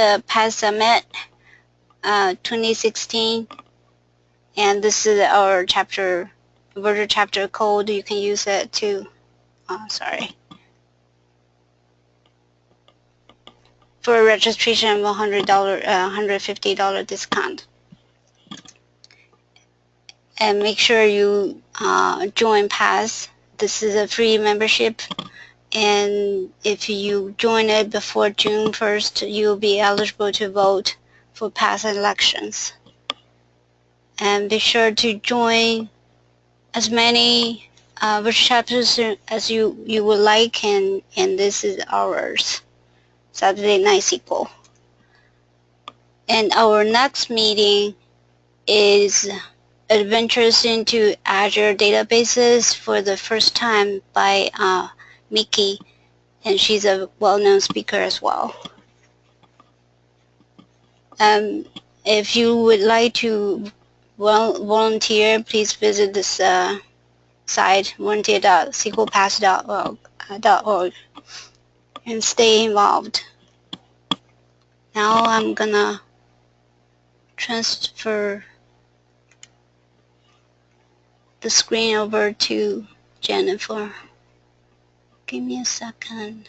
the PAS Summit 2016, and this is our virtual chapter code. You can use it to, for a registration of $100, $150 discount. And make sure you join PAS. This is a free membership, and if you join it before June 1st, you'll be eligible to vote for PAS elections. And be sure to join as many virtual chapters as you would like, and this is ours, Saturday Night SQL. And our next meeting is Adventures into Azure Databases for the first time by Miki, and she's a well-known speaker as well. If you would like to volunteer, please visit this site, volunteer.sqlpass.org, and stay involved. Now I'm gonna transfer the screen over to Jennifer. Give me a second.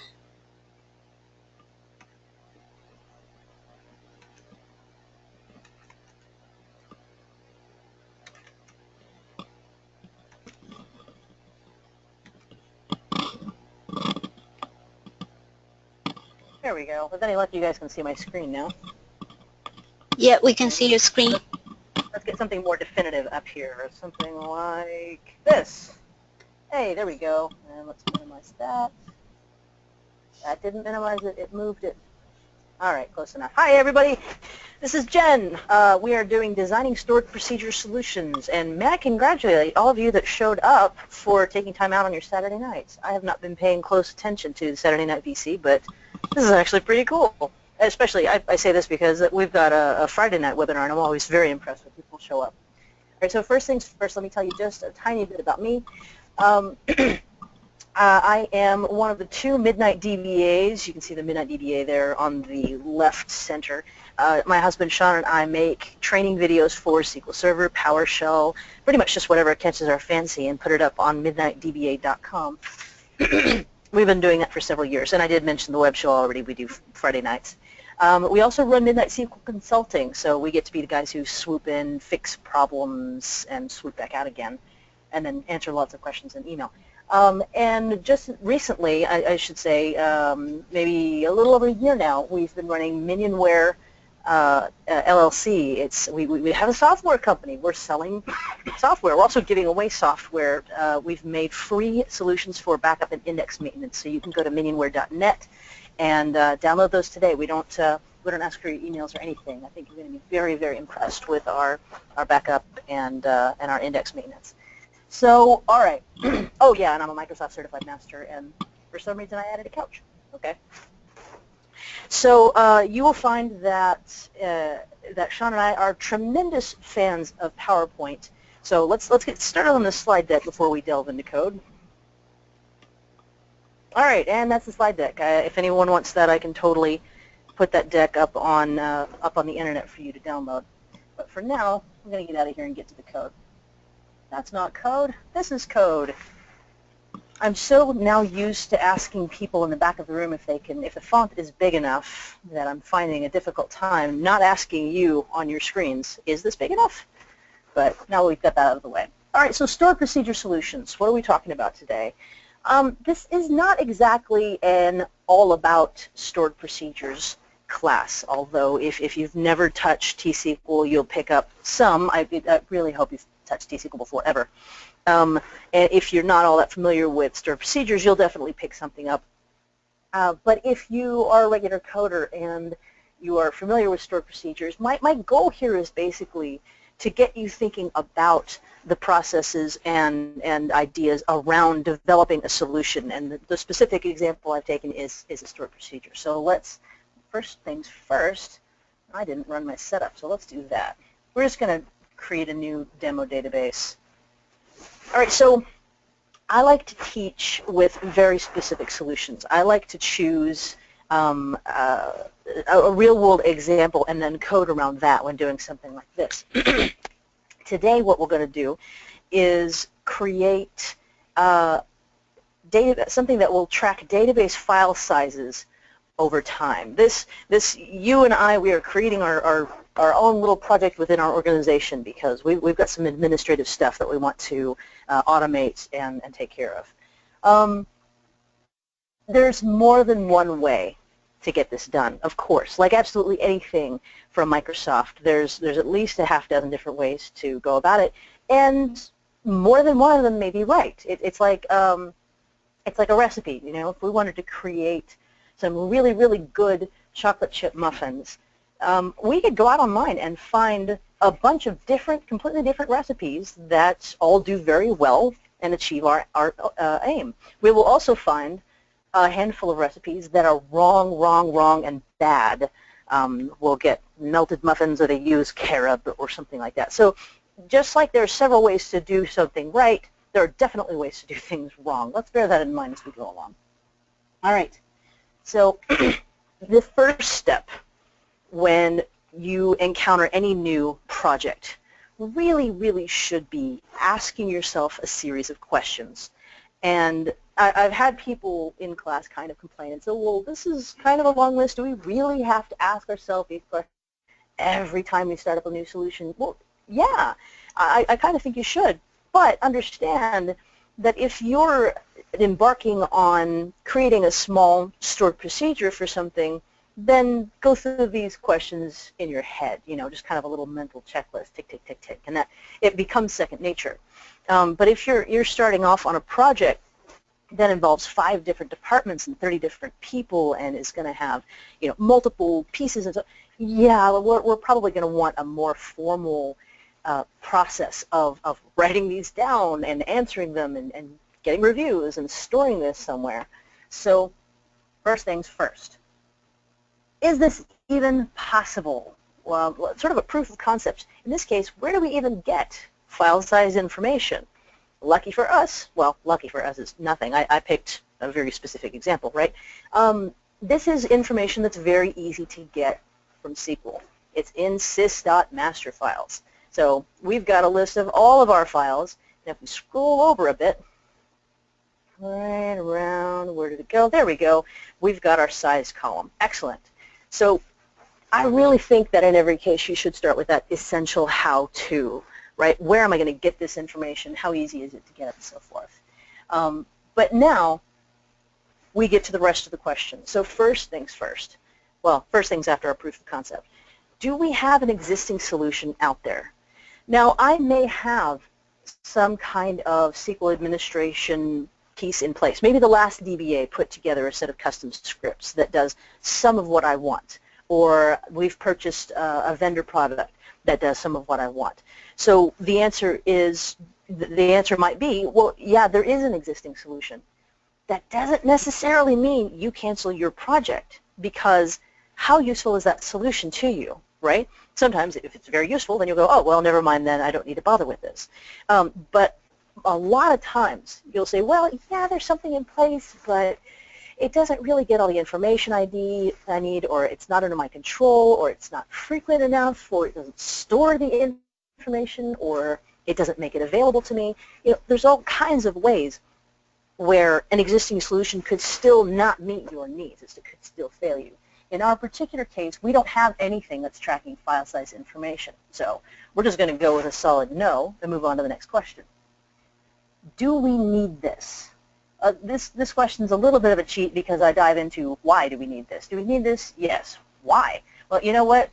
There we go. With any luck, you guys can see my screen now. Yeah, we can see your screen. Let's get something more definitive up here. Something like this. Hey, there we go. And let's minimize that. That didn't minimize it. It moved it. All right, close enough. Hi, everybody. This is Jen. We are doing Designing Stored Procedure Solutions. And may I congratulate all of you that showed up for taking time out on your Saturday nights. I have not been paying close attention to the Saturday Night VC, but this is actually pretty cool. Especially, I say this because we've got a Friday night webinar, and I'm always very impressed when people show up. All right, so first things first, let me tell you just a tiny bit about me. I am one of the two Midnight DBAs. You can see the Midnight DBA there on the left center. My husband Sean and I make training videos for SQL Server, PowerShell, pretty much just whatever catches our fancy, and put it up on midnightdba.com. We've been doing that for several years, and I did mention the web show already. We do Friday nights. We also run Midnight SQL Consulting, so we get to be the guys who swoop in, fix problems, and swoop back out again, and then answer lots of questions in email. And just recently, I should say, maybe a little over a year now, we've been running Minionware LLC. We have a software company. We're selling software. We're also giving away software. We've made free solutions for backup and index maintenance, so you can go to minionware.net and download those today. We don't ask for your emails or anything. I think you're going to be very, very impressed with our backup and our index maintenance. So, all right. Oh, yeah, and I'm a Microsoft Certified Master, and for some reason I added a couch. Okay. So you will find that that Sean and I are tremendous fans of PowerPoint. So let's get started on this slide deck before we delve into code. All right, and that's the slide deck. If anyone wants that, I can totally put that deck up on the internet for you to download. But for now, I'm going to get out of here and get to the code. That's not code. This is code. I'm so now used to asking people in the back of the room if the font is big enough, that I'm finding a difficult time not asking you on your screens, is this big enough? But now we've got that out of the way. All right, so stored procedure solutions. What are we talking about today? This is not exactly an all about stored procedures class, although if you've never touched T-SQL, you'll pick up some. I really hope you've touched T-SQL before ever. And if you're not all that familiar with stored procedures, you'll definitely pick something up. But if you are a regular coder and you are familiar with stored procedures, my goal here is basically to get you thinking about the processes and ideas around developing a solution. And the specific example I've taken is a stored procedure. So let's, first things first, I didn't run my setup, so let's do that. We're just going to create a new demo database. All right, so I like to teach with very specific solutions. I like to choose a real-world example and then code around that when doing something like this. Today what we're going to do is create something that will track database file sizes over time. You and I, we are creating our own little project within our organization because we've got some administrative stuff that we want to automate and take care of. There's more than one way to get this done, of course. Like absolutely anything from Microsoft, there's at least a half dozen different ways to go about it, and more than one of them may be right. It's like a recipe, you know. If we wanted to create some really, really good chocolate chip muffins, we could go out online and find a bunch of completely different recipes that all do very well and achieve our aim. We will also find a handful of recipes that are wrong, and bad. We'll get melted muffins or they use carob or something like that. So just like there are several ways to do something right, there are definitely ways to do things wrong. Let's bear that in mind as we go along. All right. So the first step when you encounter any new project really, really should be asking yourself a series of questions. And I've had people in class kind of complain and say, well, this is kind of a long list. Do we really have to ask ourselves these questions every time we start up a new solution? Well, yeah, I kind of think you should. But understand that if you're embarking on creating a small stored procedure for something, then go through these questions in your head, you know, just kind of a little mental checklist, tick, tick, tick, tick, and that it becomes second nature. But if you're starting off on a project that involves 5 different departments and 30 different people and is going to have, you know, multiple pieces and so, yeah, we're probably going to want a more formal process of writing these down and answering them and getting reviews and storing this somewhere. So first things first. Is this even possible? Well, sort of a proof of concept. In this case, where do we even get file size information? Lucky for us, well, lucky for us is nothing. I picked a very specific example, right? This is information that's very easy to get from SQL. It's in sys.master files. So we've got a list of all of our files, and if we scroll over a bit, right around, where did it go? There we go. We've got our size column. Excellent. So I really think that in every case you should start with that essential how-to, right? Where am I going to get this information? How easy is it to get it, and so forth. But now we get to the rest of the question. So first things first. Well, first things after our proof of concept. Do we have an existing solution out there? Now, I may have some kind of SQL administration piece in place. Maybe the last DBA put together a set of custom scripts that does some of what I want. Or we've purchased a vendor product that does some of what I want. So the answer might be, well, yeah, there is an existing solution. That doesn't necessarily mean you cancel your project, because how useful is that solution to you, right? Sometimes if it's very useful, then you'll go, oh, well, never mind then, I don't need to bother with this. But a lot of times you'll say, well, yeah, there's something in place, but it doesn't really get all the information I need, or it's not under my control, or it's not frequent enough, or it doesn't store the information, or it doesn't make it available to me. You know, there's all kinds of ways where an existing solution could still not meet your needs. It could still fail you. In our particular case, we don't have anything that's tracking file size information. So we're just going to go with a solid no and move on to the next question. Do we need this? This question's a little bit of a cheat because I dive into why do we need this? Do we need this? Yes. Why? Well, you know what?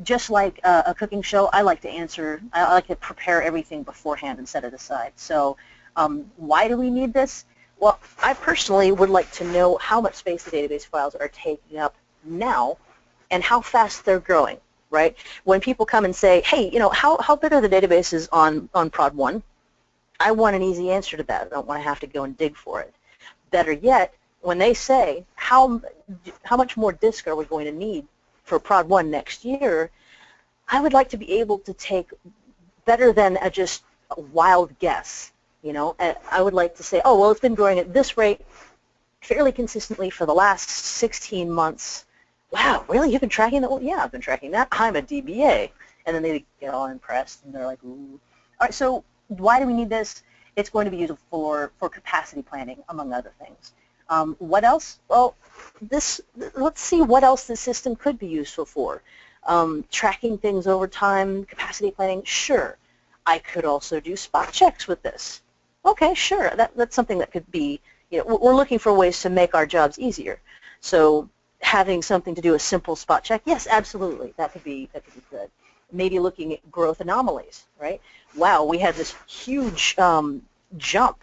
Just like a cooking show, I like to prepare everything beforehand and set it aside. So why do we need this? Well, I personally would like to know how much space the database files are taking up now and how fast they're growing, right? When people come and say, hey, you know, how big are the databases on Prod 1? I want an easy answer to that. I don't want to have to go and dig for it. Better yet, when they say, how much more disk are we going to need for Prod 1 next year, I would like to be able to take better than just a wild guess. You know, I would like to say, oh, well, it's been growing at this rate. fairly consistently for the last 16 months. Wow, really? You've been tracking that? Well, yeah, I've been tracking that. I'm a DBA. And then they get all impressed, and they're like, ooh. All right, so why do we need this? It's going to be used for capacity planning, among other things. What else? Well, let's see what else the system could be useful for. Tracking things over time, capacity planning, sure. I could also do spot checks with this. Okay, sure. That's something that could be, we're looking for ways to make our jobs easier. So having something to do a simple spot check, yes, absolutely, that could be good. Maybe looking at growth anomalies, right? Wow, we had this huge jump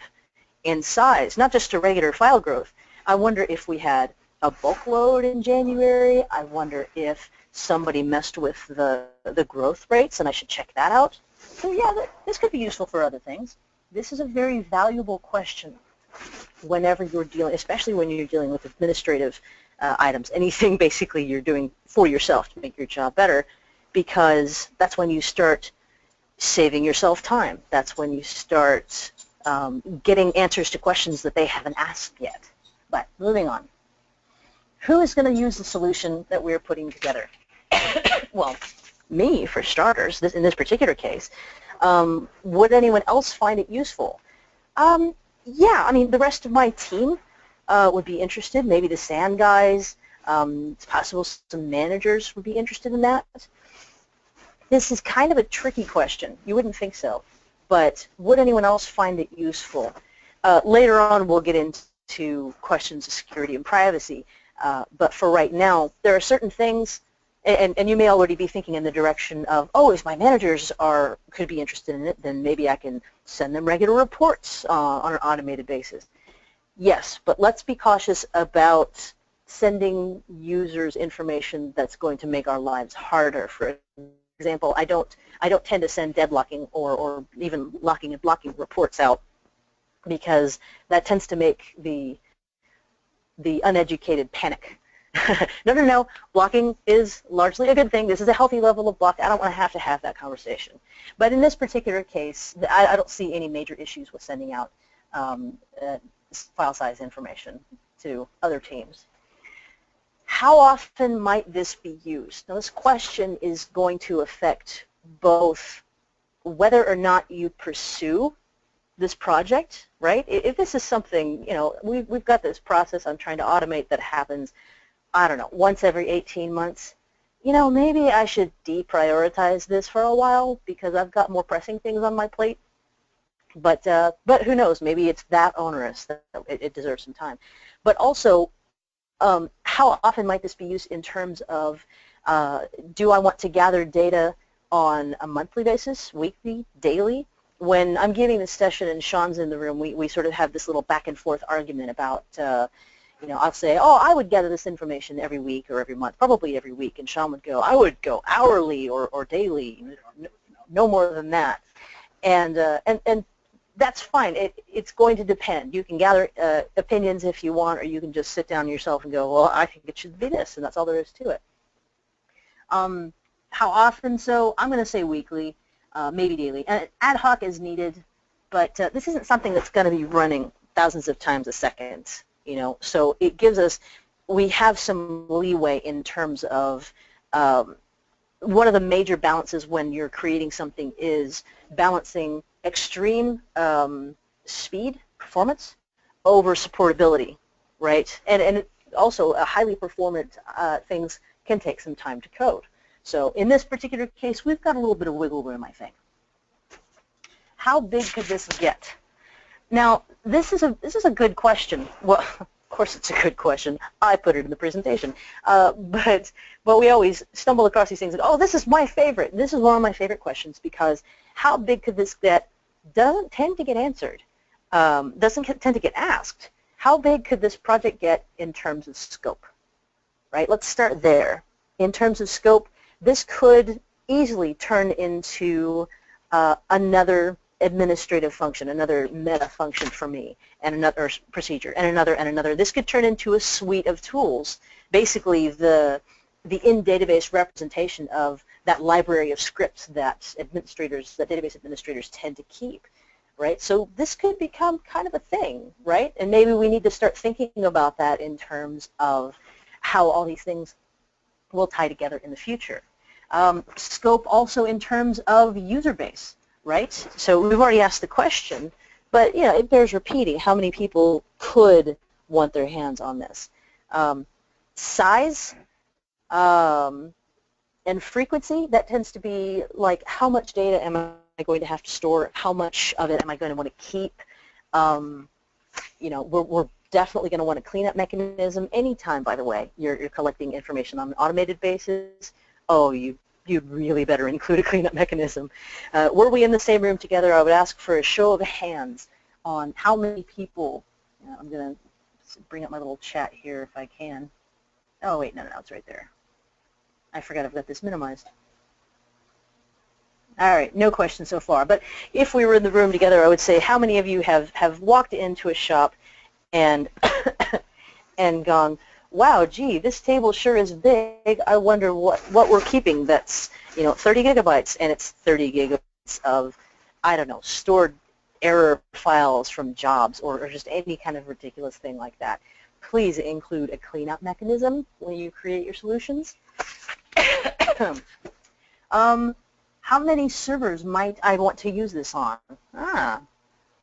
in size, not just a regular file growth. I wonder if we had a bulk load in January. I wonder if somebody messed with the growth rates, and I should check that out. So yeah, this could be useful for other things. This is a very valuable question whenever you're dealing, especially when you're dealing with administrative items, anything basically you're doing for yourself to make your job better, because that's when you start saving yourself time. That's when you start getting answers to questions that they haven't asked yet. But moving on. Who is going to use the solution that we're putting together? Well, me, for starters, in this particular case. Would anyone else find it useful? Yeah, I mean, the rest of my team would be interested. Maybe the SAN guys. It's possible some managers would be interested in that. This is kind of a tricky question. You wouldn't think so. But would anyone else find it useful? Later on, we'll get into questions of security and privacy. But for right now, there are certain things, and you may already be thinking in the direction of, oh, if my managers could be interested in it, then maybe I can send them regular reports on an automated basis. Yes, but let's be cautious about sending users information that's going to make our lives harder. For example, I don't tend to send deadlocking or even locking and blocking reports out, because that tends to make the uneducated panic. No. Blocking is largely a good thing. This is a healthy level of block. I don't want to have that conversation. But in this particular case, I don't see any major issues with sending out file size information to other teams. How often might this be used? Now, this question is going to affect both whether or not you pursue this project, right? If this is something, we've got this process I'm trying to automate that happens, I don't know, once every 18 months, maybe I should deprioritize this for a while because I've got more pressing things on my plate. But who knows? Maybe it's that onerous that it deserves some time. But also, how often might this be used in terms of, do I want to gather data on a monthly basis, weekly, daily? When I'm giving this session and Sean's in the room, we sort of have this little back and forth argument about, I'll say, oh, I would gather this information every week or every month, probably every week, and Sean would go, I would go hourly or daily, no more than that. And that's fine. It's going to depend. You can gather opinions if you want, or you can just sit down yourself and go, well, I think it should be this, and that's all there is to it. How often? So I'm going to say weekly. Maybe daily, and ad hoc is needed, but this isn't something that's going to be running thousands of times a second, so it gives us, we have some leeway in terms of one of the major balances when you're creating something is balancing extreme speed, performance, over supportability, right? And also highly performant things can take some time to code. So in this particular case, we've got a little bit of wiggle room, I think. How big could this get? Now, this is a good question. Well, of course it's a good question. I put it in the presentation. But we always stumble across these things and, oh, this is my favorite. This is one of my favorite questions, because how big could this get doesn't tend to get answered, doesn't tend to get asked. How big could this project get in terms of scope? Right? Let's start there. In terms of scope, this could easily turn into another administrative function, another meta function for me, and another procedure, and another, and another. This could turn into a suite of tools, basically the in-database representation of that library of scripts that database administrators tend to keep. right? So this could become kind of a thing, right? And maybe we need to start thinking about that in terms of how all these things will tie together in the future. Scope also in terms of user base, right? So we've already asked the question, but you know, it bears repeating. How many people could want their hands on this? Size and frequency, that tends to be like, how much data am I going to have to store? How much of it am I going to want to keep? You know, we're definitely going to want a cleanup mechanism. Anytime, by the way, you're collecting information on an automated basis, oh, you'd really better include a cleanup mechanism. Were we in the same room together, I would ask for a show of hands on how many people. I'm going to bring up my little chat here if I can. Oh, wait, no, it's right there. I forgot I've got this minimized. All right, no questions so far. But if we were in the room together, I would say, how many of you have walked into a shop and and gone, wow, gee, this table sure is big. I wonder what we're keeping that's, you know, 30 gigabytes, and it's 30 gigabytes of, I don't know, stored error files from jobs or just any kind of ridiculous thing like that. Please include a cleanup mechanism when you create your solutions. How many servers might I want to use this on?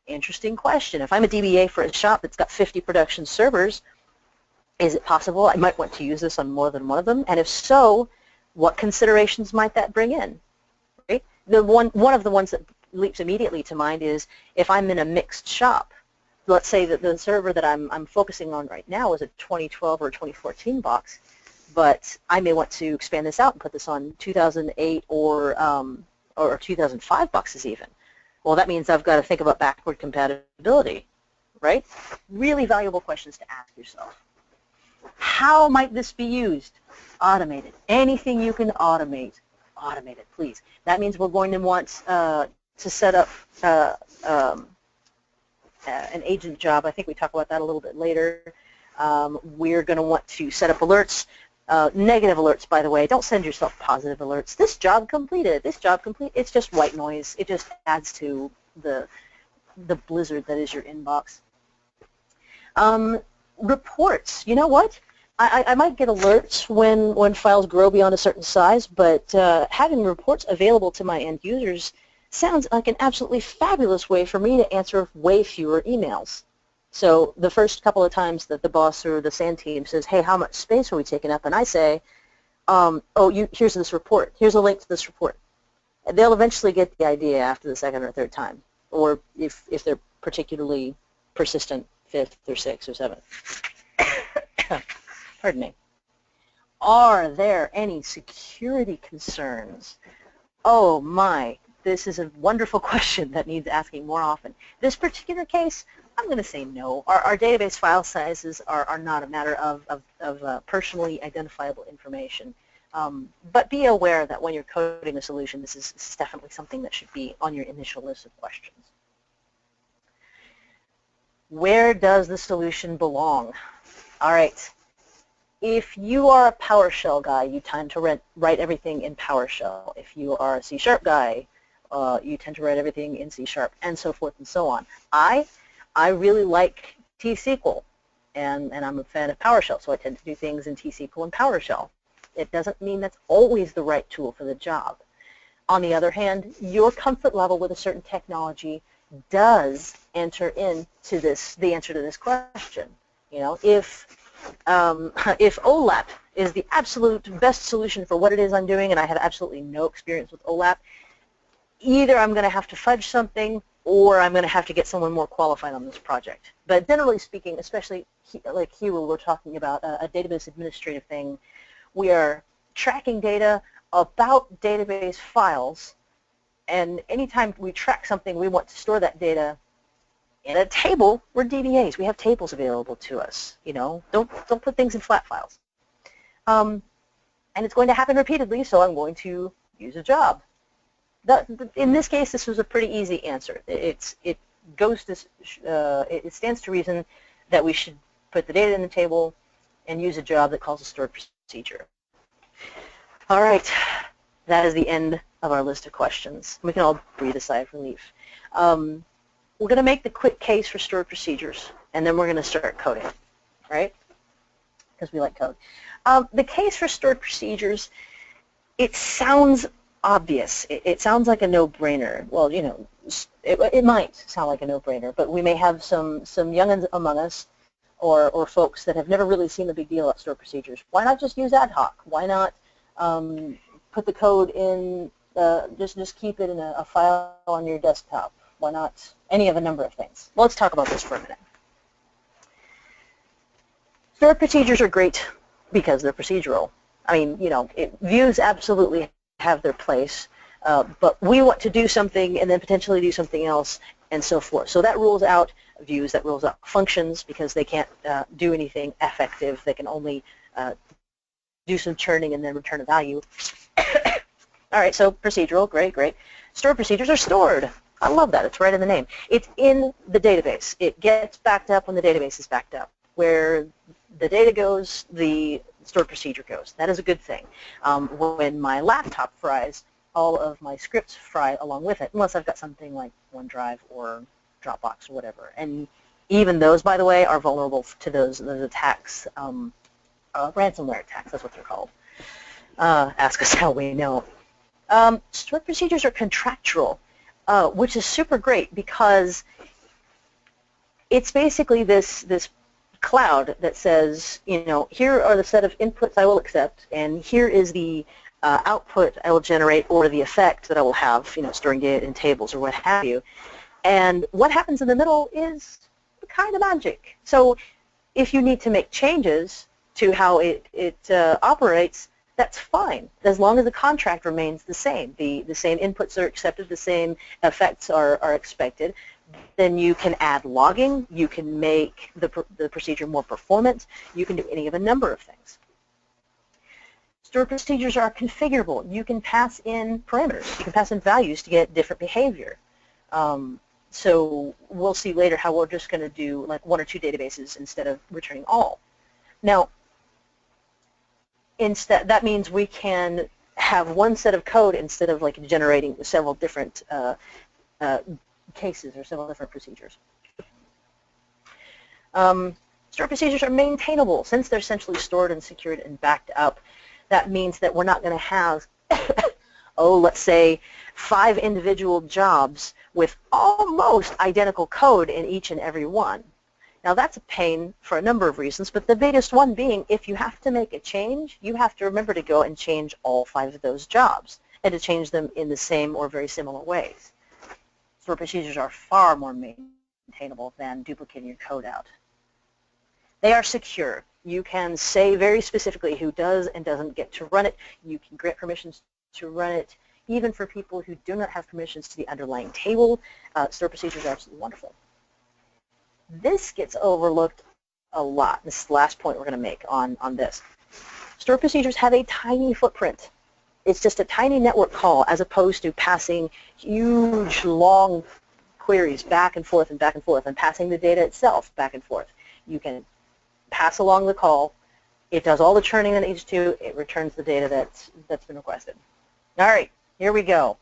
Interesting question. If I'm a DBA for a shop that's got 50 production servers, is it possible I might want to use this on more than one of them? And if so, what considerations might that bring in? Right? One of the ones that leaps immediately to mind is if I'm in a mixed shop. Let's say that the server that I'm focusing on right now is a 2012 or 2014 box, but I may want to expand this out and put this on 2008 or 2005 boxes even. Well, that means I've got to think about backward compatibility, right? Really valuable questions to ask yourself. How might this be used? Automated. Anything you can automate, automate it, please. That means we're going to want to set up an agent job. I think we talk about that a little bit later. We're going to want to set up alerts. Negative alerts, by the way. Don't send yourself positive alerts. This job completed. This job complete. It's just white noise. It just adds to the blizzard that is your inbox. Reports. You know what? I might get alerts when files grow beyond a certain size, but having reports available to my end users sounds like an absolutely fabulous way for me to answer way fewer emails. So the first couple of times that the boss or the SAN team says, hey, how much space are we taking up? And I say, here's this report. Here's a link to this report. And they'll eventually get the idea after the second or third time, or if they're particularly persistent, fifth or sixth or seventh. Pardon me. Are there any security concerns? Oh my, this is a wonderful question that needs asking more often. This particular case, I'm going to say no. Our database file sizes are not a matter of personally identifiable information. But be aware that when you're coding a solution, this is definitely something that should be on your initial list of questions. Where does the solution belong? All right. If you are a PowerShell guy, you tend to write everything in PowerShell. If you are a C# guy, you tend to write everything in C#, and so forth and so on. I really like T-SQL, and I'm a fan of PowerShell, so I tend to do things in T-SQL and PowerShell. It doesn't mean that's always the right tool for the job. On the other hand, your comfort level with a certain technology does enter into the answer to this question. You know, if OLAP is the absolute best solution for what it is I'm doing, and I have absolutely no experience with OLAP, either I'm going to have to fudge something, or I'm going to have to get someone more qualified on this project. But generally speaking, especially like here where we're talking about a database administrative thing, we are tracking data about database files, and anytime we track something, we want to store that data in a table. We're DBAs. We have tables available to us. You know, don't put things in flat files. And it's going to happen repeatedly, so I'm going to use a job. In this case, this was a pretty easy answer. It stands to reason that we should put the data in the table and use a job that calls a stored procedure. All right, that is the end of our list of questions. We can all breathe a sigh of relief. we're going to make the quick case for stored procedures, and then we're going to start coding, right? Because we like code. The case for stored procedures, it sounds obvious. It sounds like a no-brainer. Well, you know, it might sound like a no-brainer, but we may have some young'uns among us or folks that have never really seen the big deal of stored procedures. Why not just use ad hoc? Why not put the code in, just keep it in a file on your desktop? Why not any of a number of things? Well, let's talk about this for a minute. Stored procedures are great because they're procedural. I mean, you know, views absolutely have their place, but we want to do something and then potentially do something else and so forth. So that rules out views, that rules out functions because they can't do anything effective. They can only do some churning and then return a value. All right, so procedural, great, great. Stored procedures are stored. I love that. It's right in the name. It's in the database. It gets backed up when the database is backed up. Where the data goes, the stored procedure goes. That is a good thing. When my laptop fries, all of my scripts fry along with it, unless I've got something like OneDrive or Dropbox or whatever. And even those, by the way, are vulnerable to those attacks, ransomware attacks. That's what they're called. Ask us how we know. Stored procedures are contractual, which is super great because it's basically this cloud that says, you know, here are the set of inputs I will accept, and here is the output I will generate or the effect that I will have, you know, storing data in tables or what have you. And what happens in the middle is kind of magic. So if you need to make changes to how it operates, that's fine, as long as the contract remains the same. The same inputs are accepted, the same effects are expected. Then you can add logging, you can make the procedure more performant, you can do any of a number of things. Stored procedures are configurable. You can pass in parameters, you can pass in values to get different behavior. So we'll see later how we're just going to do like 1 or 2 databases instead of returning all. Now, instead, that means we can have one set of code instead of like generating several different cases or several different procedures. Stored procedures are maintainable. Since they're essentially stored and secured and backed up, that means that we're not going to have, oh, let's say 5 individual jobs with almost identical code in each and every one. Now that's a pain for a number of reasons, but the biggest one being if you have to make a change, you have to remember to go and change all 5 of those jobs and to change them in the same or very similar ways. Stored procedures are far more maintainable than duplicating your code out. They are secure. You can say very specifically who does and doesn't get to run it. You can grant permissions to run it, even for people who do not have permissions to the underlying table. Stored procedures are absolutely wonderful. This gets overlooked a lot. This is the last point we're going to make on this. Stored procedures have a tiny footprint. It's just a tiny network call as opposed to passing huge, long queries back and forth and passing the data itself back and forth. You can pass along the call. It does all the churning that it needs to. It returns the data that's been requested. All right, here we go.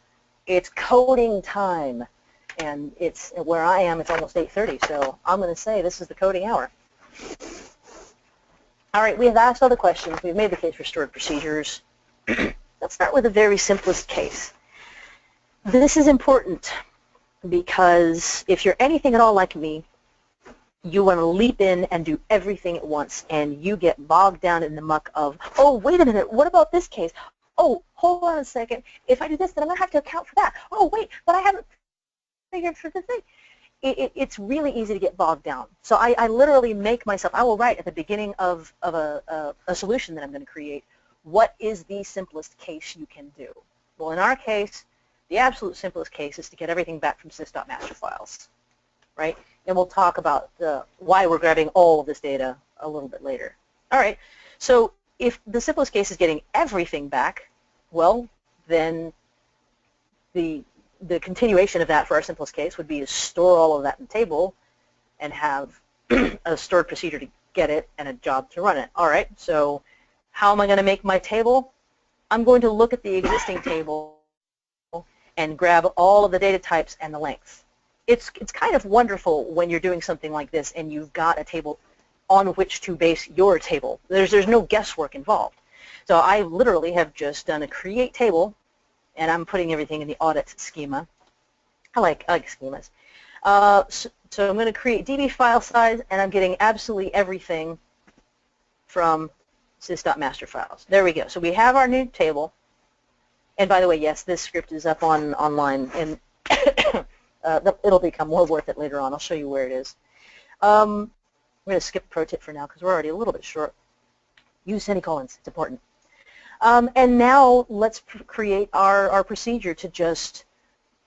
It's coding time. And it's where I am, it's almost 8:30, so I'm going to say this is the coding hour. All right, we have asked all the questions. We've made the case for stored procedures. Let's start with the very simplest case. This is important because if you're anything at all like me, you want to leap in and do everything at once, and you get bogged down in the muck of, oh, wait a minute, what about this case? Oh, hold on a second. If I do this, then I'm going to have to account for that. Oh, wait, but I haven't figured for the thing. It's really easy to get bogged down. So I literally make myself, I will write at the beginning of a solution that I'm going to create, what is the simplest case you can do? Well, in our case, the absolute simplest case is to get everything back from sys.master files, right? And we'll talk about why we're grabbing all of this data a little bit later. All right, so if the simplest case is getting everything back, well, then the continuation of that for our simplest case would be to store all of that in the table and have a stored procedure to get it and a job to run it. All right, so how am I going to make my table? I'm going to look at the existing table and grab all of the data types and the lengths. it's kind of wonderful when you're doing something like this and you've got a table on which to base your table. There's no guesswork involved. So I literally have just done a create table, and I'm putting everything in the audit schema. I like schemas. So I'm going to create DB file size, and I'm getting absolutely everything from sys.master files. There we go. So we have our new table. And by the way, yes, this script is up online, and it'll become more worth it later on. I'll show you where it is. I'm going to skip pro tip for now because we're already a little bit short. Use semicolons. It's important. And now let's create our procedure to just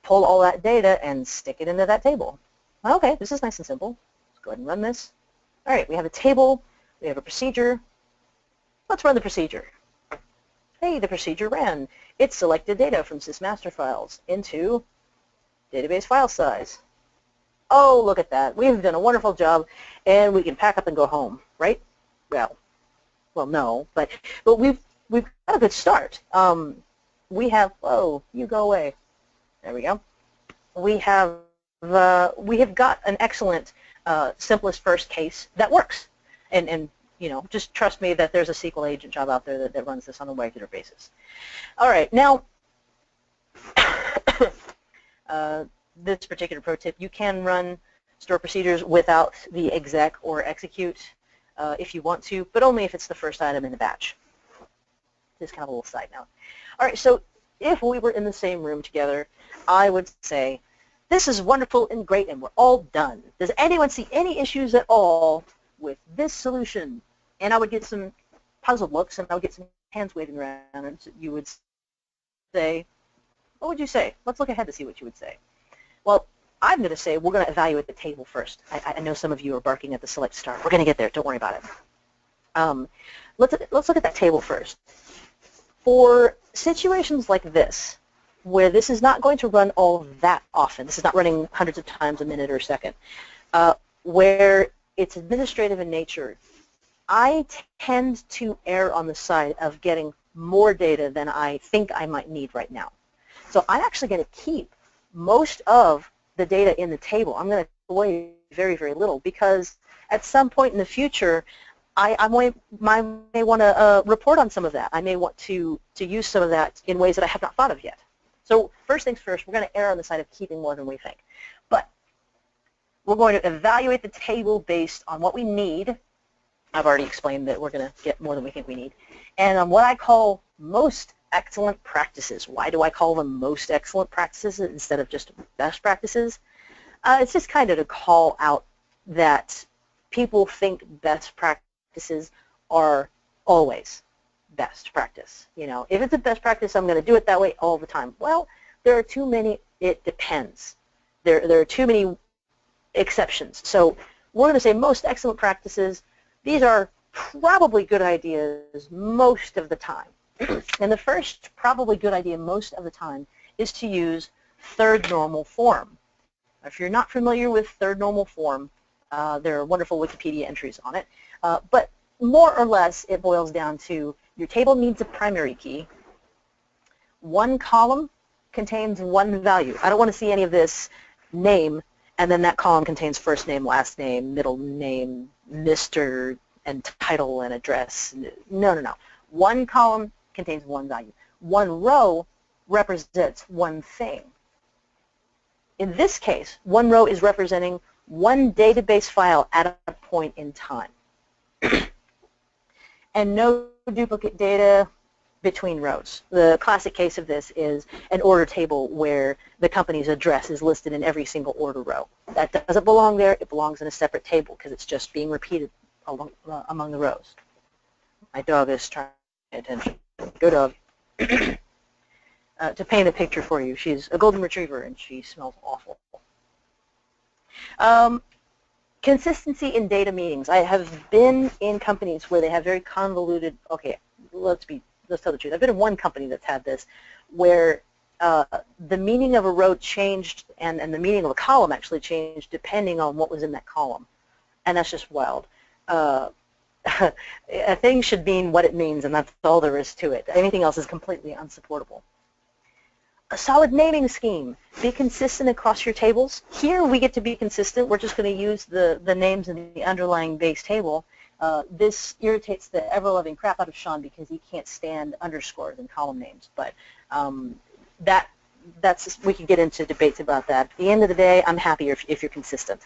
pull all that data and stick it into that table. Okay, this is nice and simple. Let's go ahead and run this. All right, we have a table. We have a procedure. Let's run the procedure. Hey, the procedure ran. It selected data from sysmaster files into database file size. Oh, look at that. We've done a wonderful job, and we can pack up and go home, right? Well, no, but we've got a good start. We have, oh, you go away. There we go. We have got an excellent simplest first case that works, and you know, just trust me that there's a SQL agent job out there that runs this on a regular basis. All right, now this particular pro tip, you can run store procedures without the exec or execute if you want to, but only if it's the first item in the batch. Just kind of a little side note. All right, so if we were in the same room together, I would say, this is wonderful and great, and we're all done. Does anyone see any issues at all with this solution? And I would get some puzzled looks, and I would get some hands waving around, and you would say, what would you say? Let's look ahead to see what you would say. Well, I'm going to say we're going to evaluate the table first. I know some of you are barking at the select star. We're going to get there. Don't worry about it. Let's look at that table first. For situations like this, where this is not going to run all that often, this is not running hundreds of times a minute or a second, where it's administrative in nature, I tend to err on the side of getting more data than I think I might need right now. So I'm actually going to keep most of the data in the table. I'm going to deploy very, very little, because at some point in the future, I may want to report on some of that. I may want to use some of that in ways that I have not thought of yet. So first things first, we're going to err on the side of keeping more than we think. But we're going to evaluate the table based on what we need. I've already explained that we're going to get more than we think we need. And on what I call most excellent practices. Why do I call them most excellent practices instead of just best practices? It's just kind of to call out that people think best practices are always best practice. You know, if it's a best practice, I'm going to do it that way all the time. Well, there are too many, it depends. There are too many exceptions. So we're going to say most excellent practices. These are probably good ideas most of the time. And the first probably good idea most of the time is to use third normal form. If you're not familiar with third normal form, there are wonderful Wikipedia entries on it. But more or less, it boils down to your table needs a primary key. One column contains one value. I don't want to see any of this name, and then that column contains first name, last name, middle name, Mr., and title and address. No, no, no. One column contains one value. One row represents one thing. In this case, one row is representing one database file at a point in time. And no duplicate data between rows. The classic case of this is an order table where the company's address is listed in every single order row. That doesn't belong there. It belongs in a separate table because it's just being repeated among the rows. My dog is trying to pay attention. Go dog. To paint a picture for you, she's a golden retriever and she smells awful. Consistency in data meetings. I have been in companies where they have very convoluted, okay, let's tell the truth. I've been in one company that's had this where the meaning of a row changed and the meaning of a column actually changed depending on what was in that column. And that's just wild. A thing should mean what it means, and that's all there is to it. Anything else is completely unsupportable. A solid naming scheme. Be consistent across your tables. Here we get to be consistent. We're just going to use the names in the underlying base table. This irritates the ever-loving crap out of Sean because he can't stand underscores in column names. But we could get into debates about that. At the end of the day, I'm happier if you're consistent.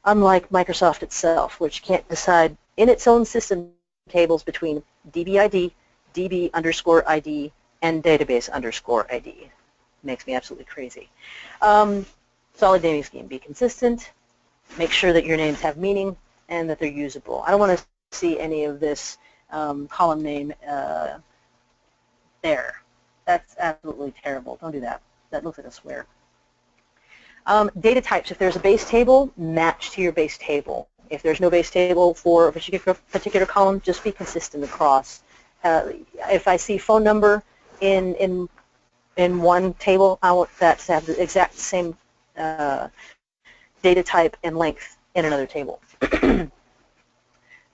Unlike Microsoft itself, which can't decide in its own system tables between DB-ID, DB_ID, and database_ID. Makes me absolutely crazy. Solid naming scheme. Be consistent. Make sure that your names have meaning and that they're usable. I don't want to see any of this column name there. That's absolutely terrible. Don't do that. That looks like a swear. Data types. If there's a base table, match to your base table. If there's no base table for a particular column, just be consistent across. If I see phone number in one table, I want that to have the exact same data type and length in another table.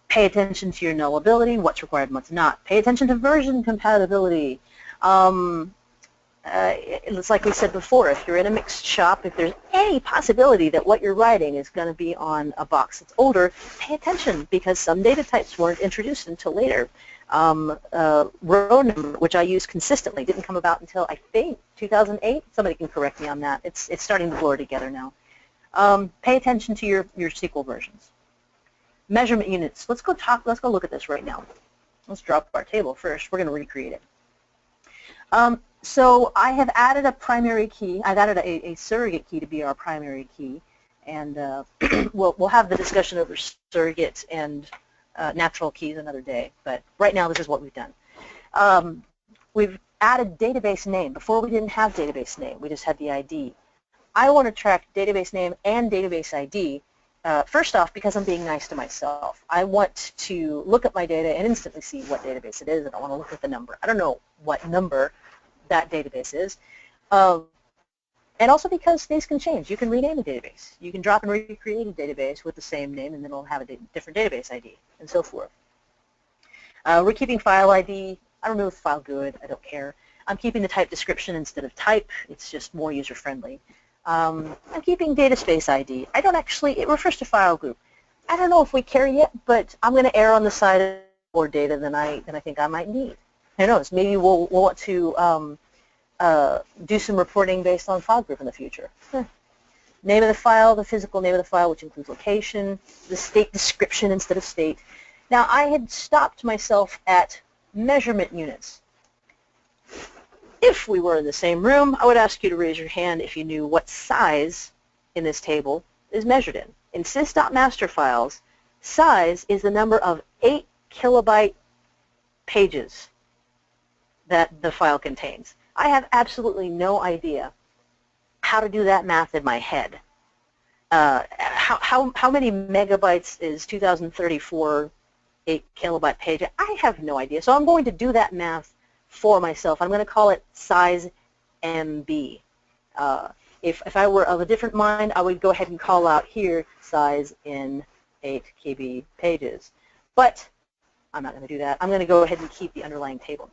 Pay attention to your nullability, what's required and what's not. Pay attention to version compatibility. It's like we said before, if you're in a mixed shop, if there's any possibility that what you're writing is going to be on a box that's older, pay attention because some data types weren't introduced until later. Row number, which I use consistently, didn't come about until I think 2008. Somebody can correct me on that. It's starting to blur together now. Pay attention to your SQL versions. Measurement units. Let's go look at this right now. Let's drop our table first. We're going to recreate it. So I have added a primary key. I've added a surrogate key to be our primary key, and we'll have the discussion over surrogate and natural keys another day. But right now, this is what we've done. We've added database name. Before we didn't have database name. We just had the ID. I want to track database name and database ID. First off, because I'm being nice to myself. I want to look at my data and instantly see what database it is. I don't want to look at the number. I don't know what number that database is. And also because things can change. You can rename a database. You can drop and recreate a database with the same name, and then it'll have a different database ID, and so forth. We're keeping file ID. I remove file good. I don't care. I'm keeping the type description instead of type. It's just more user-friendly. I'm keeping data space ID. I don't actually, it refers to file group. I don't know if we care yet, but I'm going to err on the side of more data than I think I might need. Who knows? Maybe we'll want to do some reporting based on file group in the future. Name of the file, the physical name of the file, which includes location, the state description instead of state. Now, I had stopped myself at measurement units. If we were in the same room, I would ask you to raise your hand if you knew what size in this table is measured in. In sys.master files, size is the number of 8 kilobyte pages that the file contains. I have absolutely no idea how to do that math in my head. How many megabytes is 2034 8 kilobyte page? I have no idea. So I'm going to do that math for myself. I'm going to call it size MB. If I were of a different mind, I would go ahead and call out here size in 8 KB pages. But I'm not going to do that. I'm going to go ahead and keep the underlying table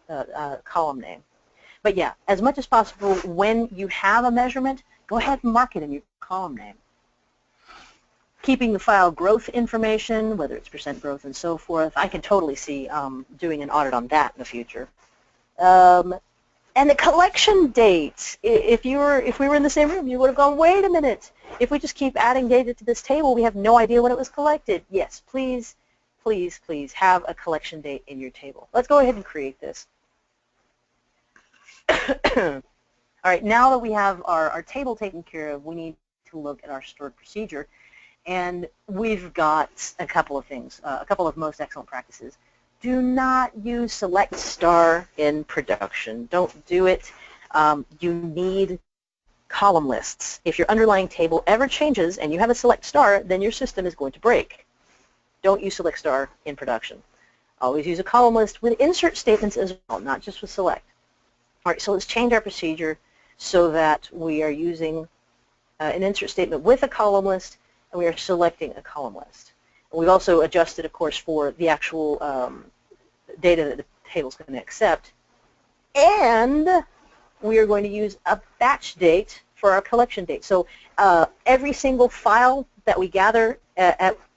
column name. But yeah, as much as possible, when you have a measurement, go ahead and mark it in your column name. Keeping the file growth information, whether it's percent growth and so forth, I can totally see doing an audit on that in the future. And the collection date. If we were in the same room, you would have gone, wait a minute. If we just keep adding data to this table, we have no idea when it was collected. Yes, please, please, please have a collection date in your table. Let's go ahead and create this. All right, now that we have our table taken care of, we need to look at our stored procedure. And we've got a couple of things, a couple of most excellent practices. Do not use select star in production. Don't do it. You need column lists. If your underlying table ever changes and you have a select star, then your system is going to break. Don't use select star in production. Always use a column list with insert statements as well, not just with select. All right, so let's change our procedure so that we are using an insert statement with a column list, and we are selecting a column list. And we've also adjusted, of course, for the actual data that the table is going to accept. And we are going to use a batch date for our collection date. So every single file that we gather,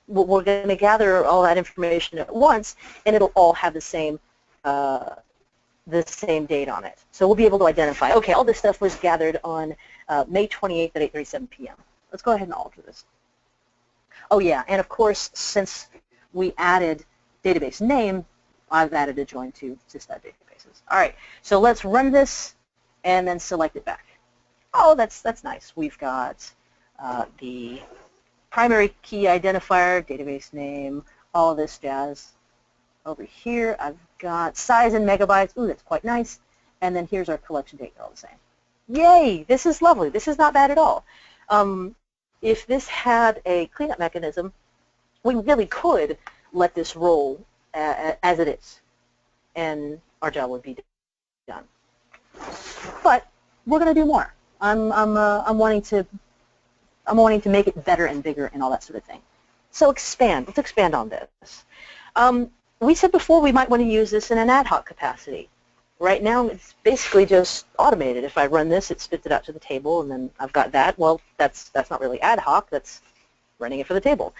we're going to gather all that information at once, and it'll all have the same date on it. So we'll be able to identify, okay, all this stuff was gathered on May 28th at 8:37 p.m. Let's go ahead and alter this. Oh yeah, and of course, since we added database name, I've added a join to sysdatabases. All right, so let's run this and then select it back. Oh, that's nice. We've got the primary key identifier, database name, all this jazz. Over here, I've got size in megabytes. Ooh, that's quite nice. And then here's our collection date, all the same. Yay! This is lovely. This is not bad at all. If this had a cleanup mechanism, we really could let this roll as it is, and our job would be done. But we're going to do more. I'm wanting to make it better and bigger and all that sort of thing. So expand. Let's expand on this. We said before we might want to use this in an ad hoc capacity. Right now, it's basically just automated. If I run this, it spits it out to the table, and then I've got that. Well, that's not really ad hoc. That's running it for the table.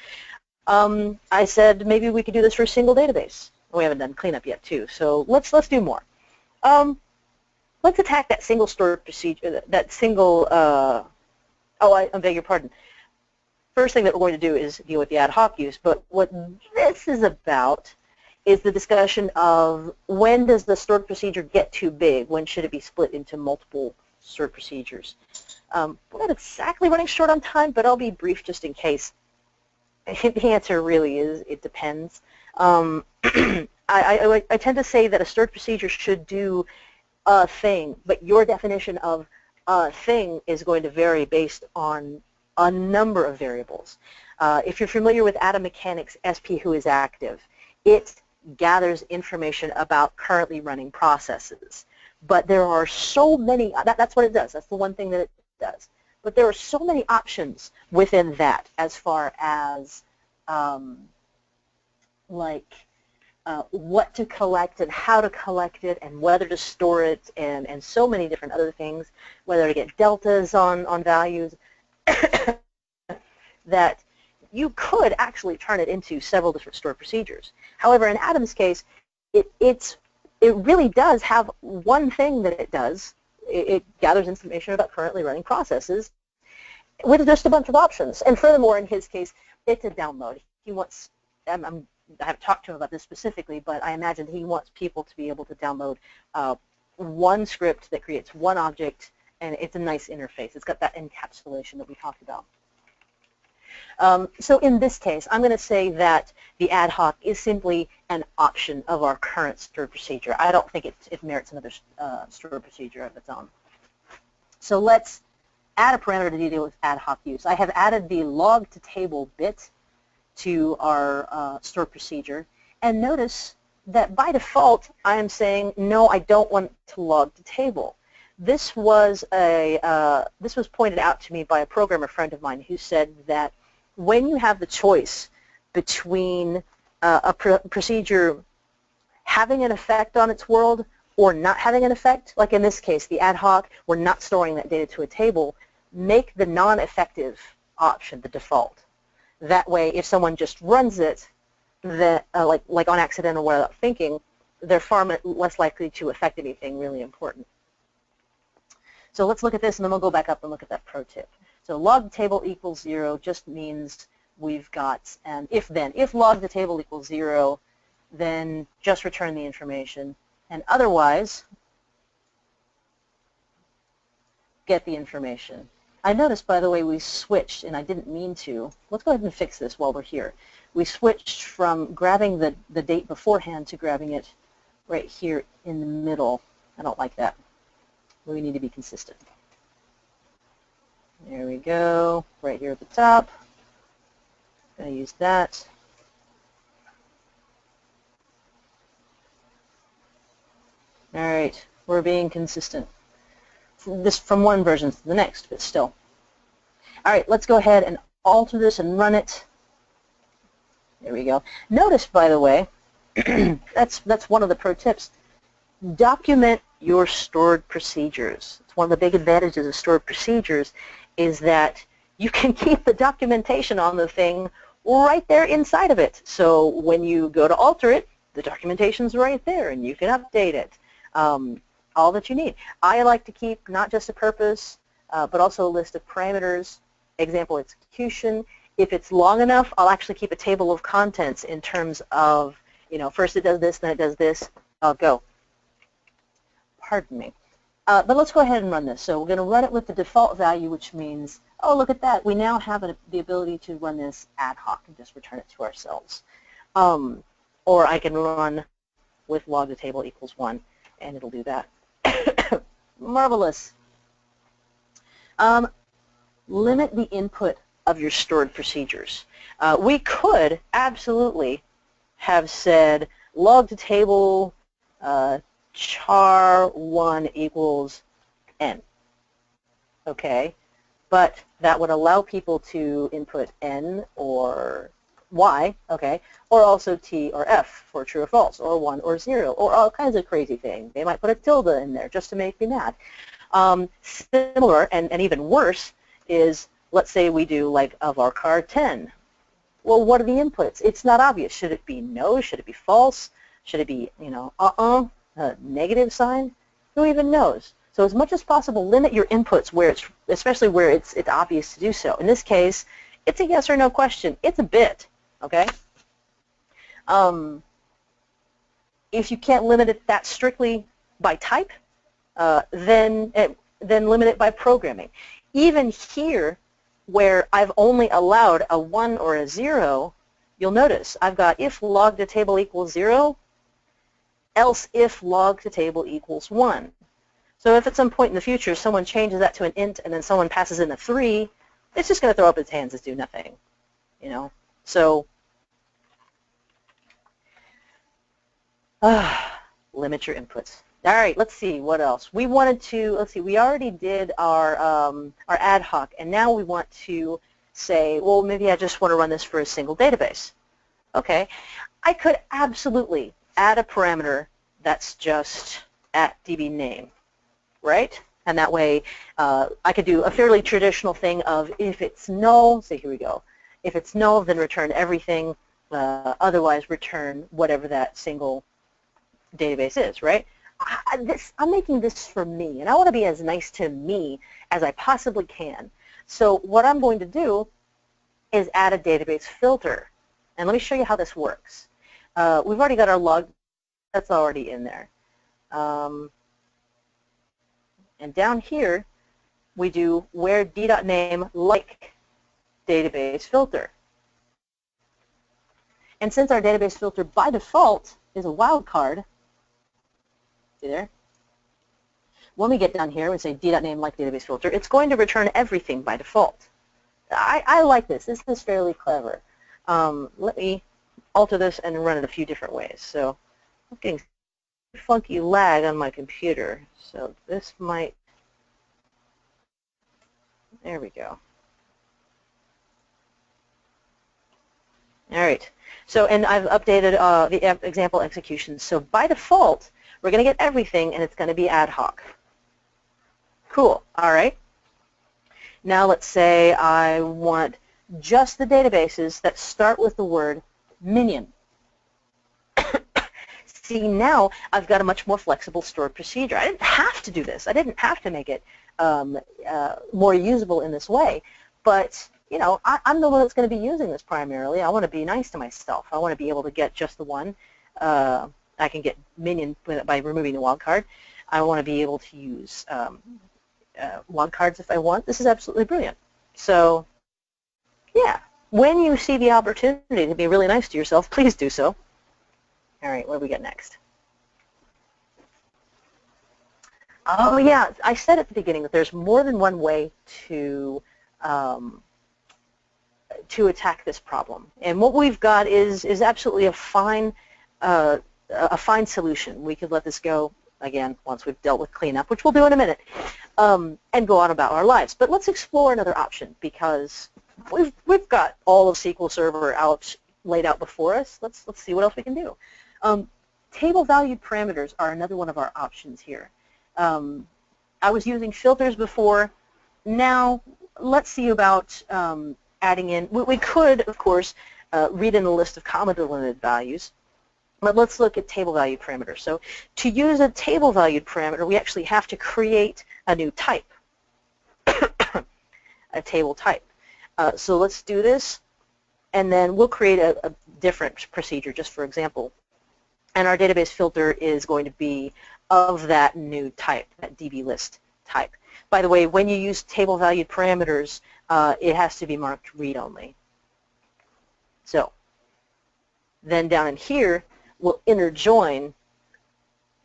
I said maybe we could do this for a single database. We haven't done cleanup yet, too. So let's do more. Let's attack that single storage procedure. That single. I beg your pardon. First thing that we're going to do is deal with the ad hoc use. But what this is about is the discussion of when does the stored procedure get too big? When should it be split into multiple stored procedures? We're not exactly running short on time, but I'll be brief just in case. The answer really is it depends. I tend to say that a stored procedure should do a thing, but your definition of a thing is going to vary based on a number of variables. If you're familiar with atom mechanics, SP who is active, it gathers information about currently running processes. But there are so many, that's what it does, that's the one thing that it does. But there are so many options within that as far as what to collect and how to collect it and whether to store it and so many different other things, whether to get deltas on values, that you could actually turn it into several different stored procedures. However, in Adam's case, it really does have one thing that it does. It gathers information about currently running processes with just a bunch of options. And furthermore, in his case, it's a download. He wants, I haven't talked to him about this specifically, but I imagine he wants people to be able to download one script that creates one object, and it's a nice interface. It's got that encapsulation that we talked about. So in this case, I'm going to say that the ad hoc is simply an option of our current stored procedure. I don't think it merits another stored procedure of its own. So let's add a parameter to deal with ad hoc use. I have added the log to table bit to our stored procedure, and notice that by default I am saying no, I don't want to log to table. This was pointed out to me by a programmer friend of mine who said that when you have the choice between a procedure having an effect on its world or not having an effect, like in this case, the ad hoc, we're not storing that data to a table, make the non-effective option the default. That way, if someone just runs it, that like on accident or without thinking, they're far less likely to affect anything really important. So let's look at this, and then we'll go back up and look at that pro tip. So log the table equals 0 just means we've got an if-then. If log the table equals 0, then just return the information, and otherwise get the information. I noticed, by the way, we switched, and I didn't mean to. Let's go ahead and fix this while we're here. We switched from grabbing the date beforehand to grabbing it right here in the middle. I don't like that. We need to be consistent. There we go, right here at the top. I'm going to use that. All right, we're being consistent. This from one version to the next, but still. All right, let's go ahead and alter this and run it. There we go. Notice, by the way, that's one of the pro tips. Document your stored procedures. It's one of the big advantages of stored procedures is that you can keep the documentation on the thing right there inside of it. So when you go to alter it, the documentation's right there and you can update it. All that you need. I like to keep not just a purpose, but also a list of parameters, example execution. If it's long enough, I'll actually keep a table of contents in terms of, you know, first it does this, then it does this, I'll go. Pardon me. But let's go ahead and run this. So we're going to run it with the default value, which means, oh, look at that. We now have the ability to run this ad hoc and just return it to ourselves. Or I can run with log the table equals 1, and it'll do that. Marvelous. Limit the input of your stored procedures. We could absolutely have said log to table char1 equals n. Okay, but that would allow people to input n or y, okay, or also t or f for true or false, or 1 or 0, or all kinds of crazy things. They might put a tilde in there just to make me mad. Similar and even worse is, let's say we do like of our card 10. Well, what are the inputs? It's not obvious. Should it be no? Should it be false? Should it be, you know, negative sign? Who even knows? So as much as possible, limit your inputs where it's, especially where it's obvious to do so. In this case, it's a yes or no question. It's a bit, okay? If you can't limit it that strictly by type, then limit it by programming. Even here, where I've only allowed a 1 or a 0, you'll notice I've got if log to table equals 0, else if log to table equals 1. So if at some point in the future someone changes that to an int and then someone passes in a 3, it's just going to throw up its hands and do nothing, you know. So limit your inputs. All right, let's see what else. We wanted to, let's see, we already did our ad hoc, and now we want to say, well, maybe I just want to run this for a single database. Okay, I could absolutely add a parameter that's just at DB name, right? And that way I could do a fairly traditional thing of if it's null, say here we go, if it's null, then return everything, otherwise return whatever that single database is, right? I'm making this for me, and I want to be as nice to me as I possibly can. So what I'm going to do is add a database filter. And let me show you how this works. We've already got our log. That's already in there. And down here, we do where d.name like database filter. And since our database filter by default is a wildcard, see there? When we get down here, we say d.name like database filter, it's going to return everything by default. I like this. This is fairly clever. Let me alter this and run it a few different ways. So I'm getting funky lag on my computer. So this might, there we go. All right. So, and I've updated the example execution. So by default, we're going to get everything, and it's going to be ad hoc. Cool. All right. Now let's say I want just the databases that start with the word minion. See, now I've got a much more flexible stored procedure. I didn't have to do this. I didn't have to make it more usable in this way. But, you know, I'm the one that's going to be using this primarily. I want to be nice to myself. I want to be able to get just the one. I can get minion by removing the wildcard. I want to be able to use wildcards if I want. This is absolutely brilliant. So, yeah, when you see the opportunity to be really nice to yourself, please do so. All right, what do we get next? Oh, yeah, I said at the beginning that there's more than one way to attack this problem. And what we've got is absolutely a fine solution. We could let this go, again, once we've dealt with cleanup, which we'll do in a minute, and go on about our lives. But let's explore another option, because we've got all of SQL Server laid out before us. Let's see what else we can do. table valued parameters are another one of our options here. I was using filters before. Now let's see about adding in. We could, of course, read in the list of comma delimited values, but let's look at table valued parameters. So to use a table valued parameter, we actually have to create a new type, a table type. So let's do this, and then we'll create a different procedure just for example. And our database filter is going to be of that new type, that DB list type. By the way, when you use table valued parameters, it has to be marked read only. So then down in here, we'll inner join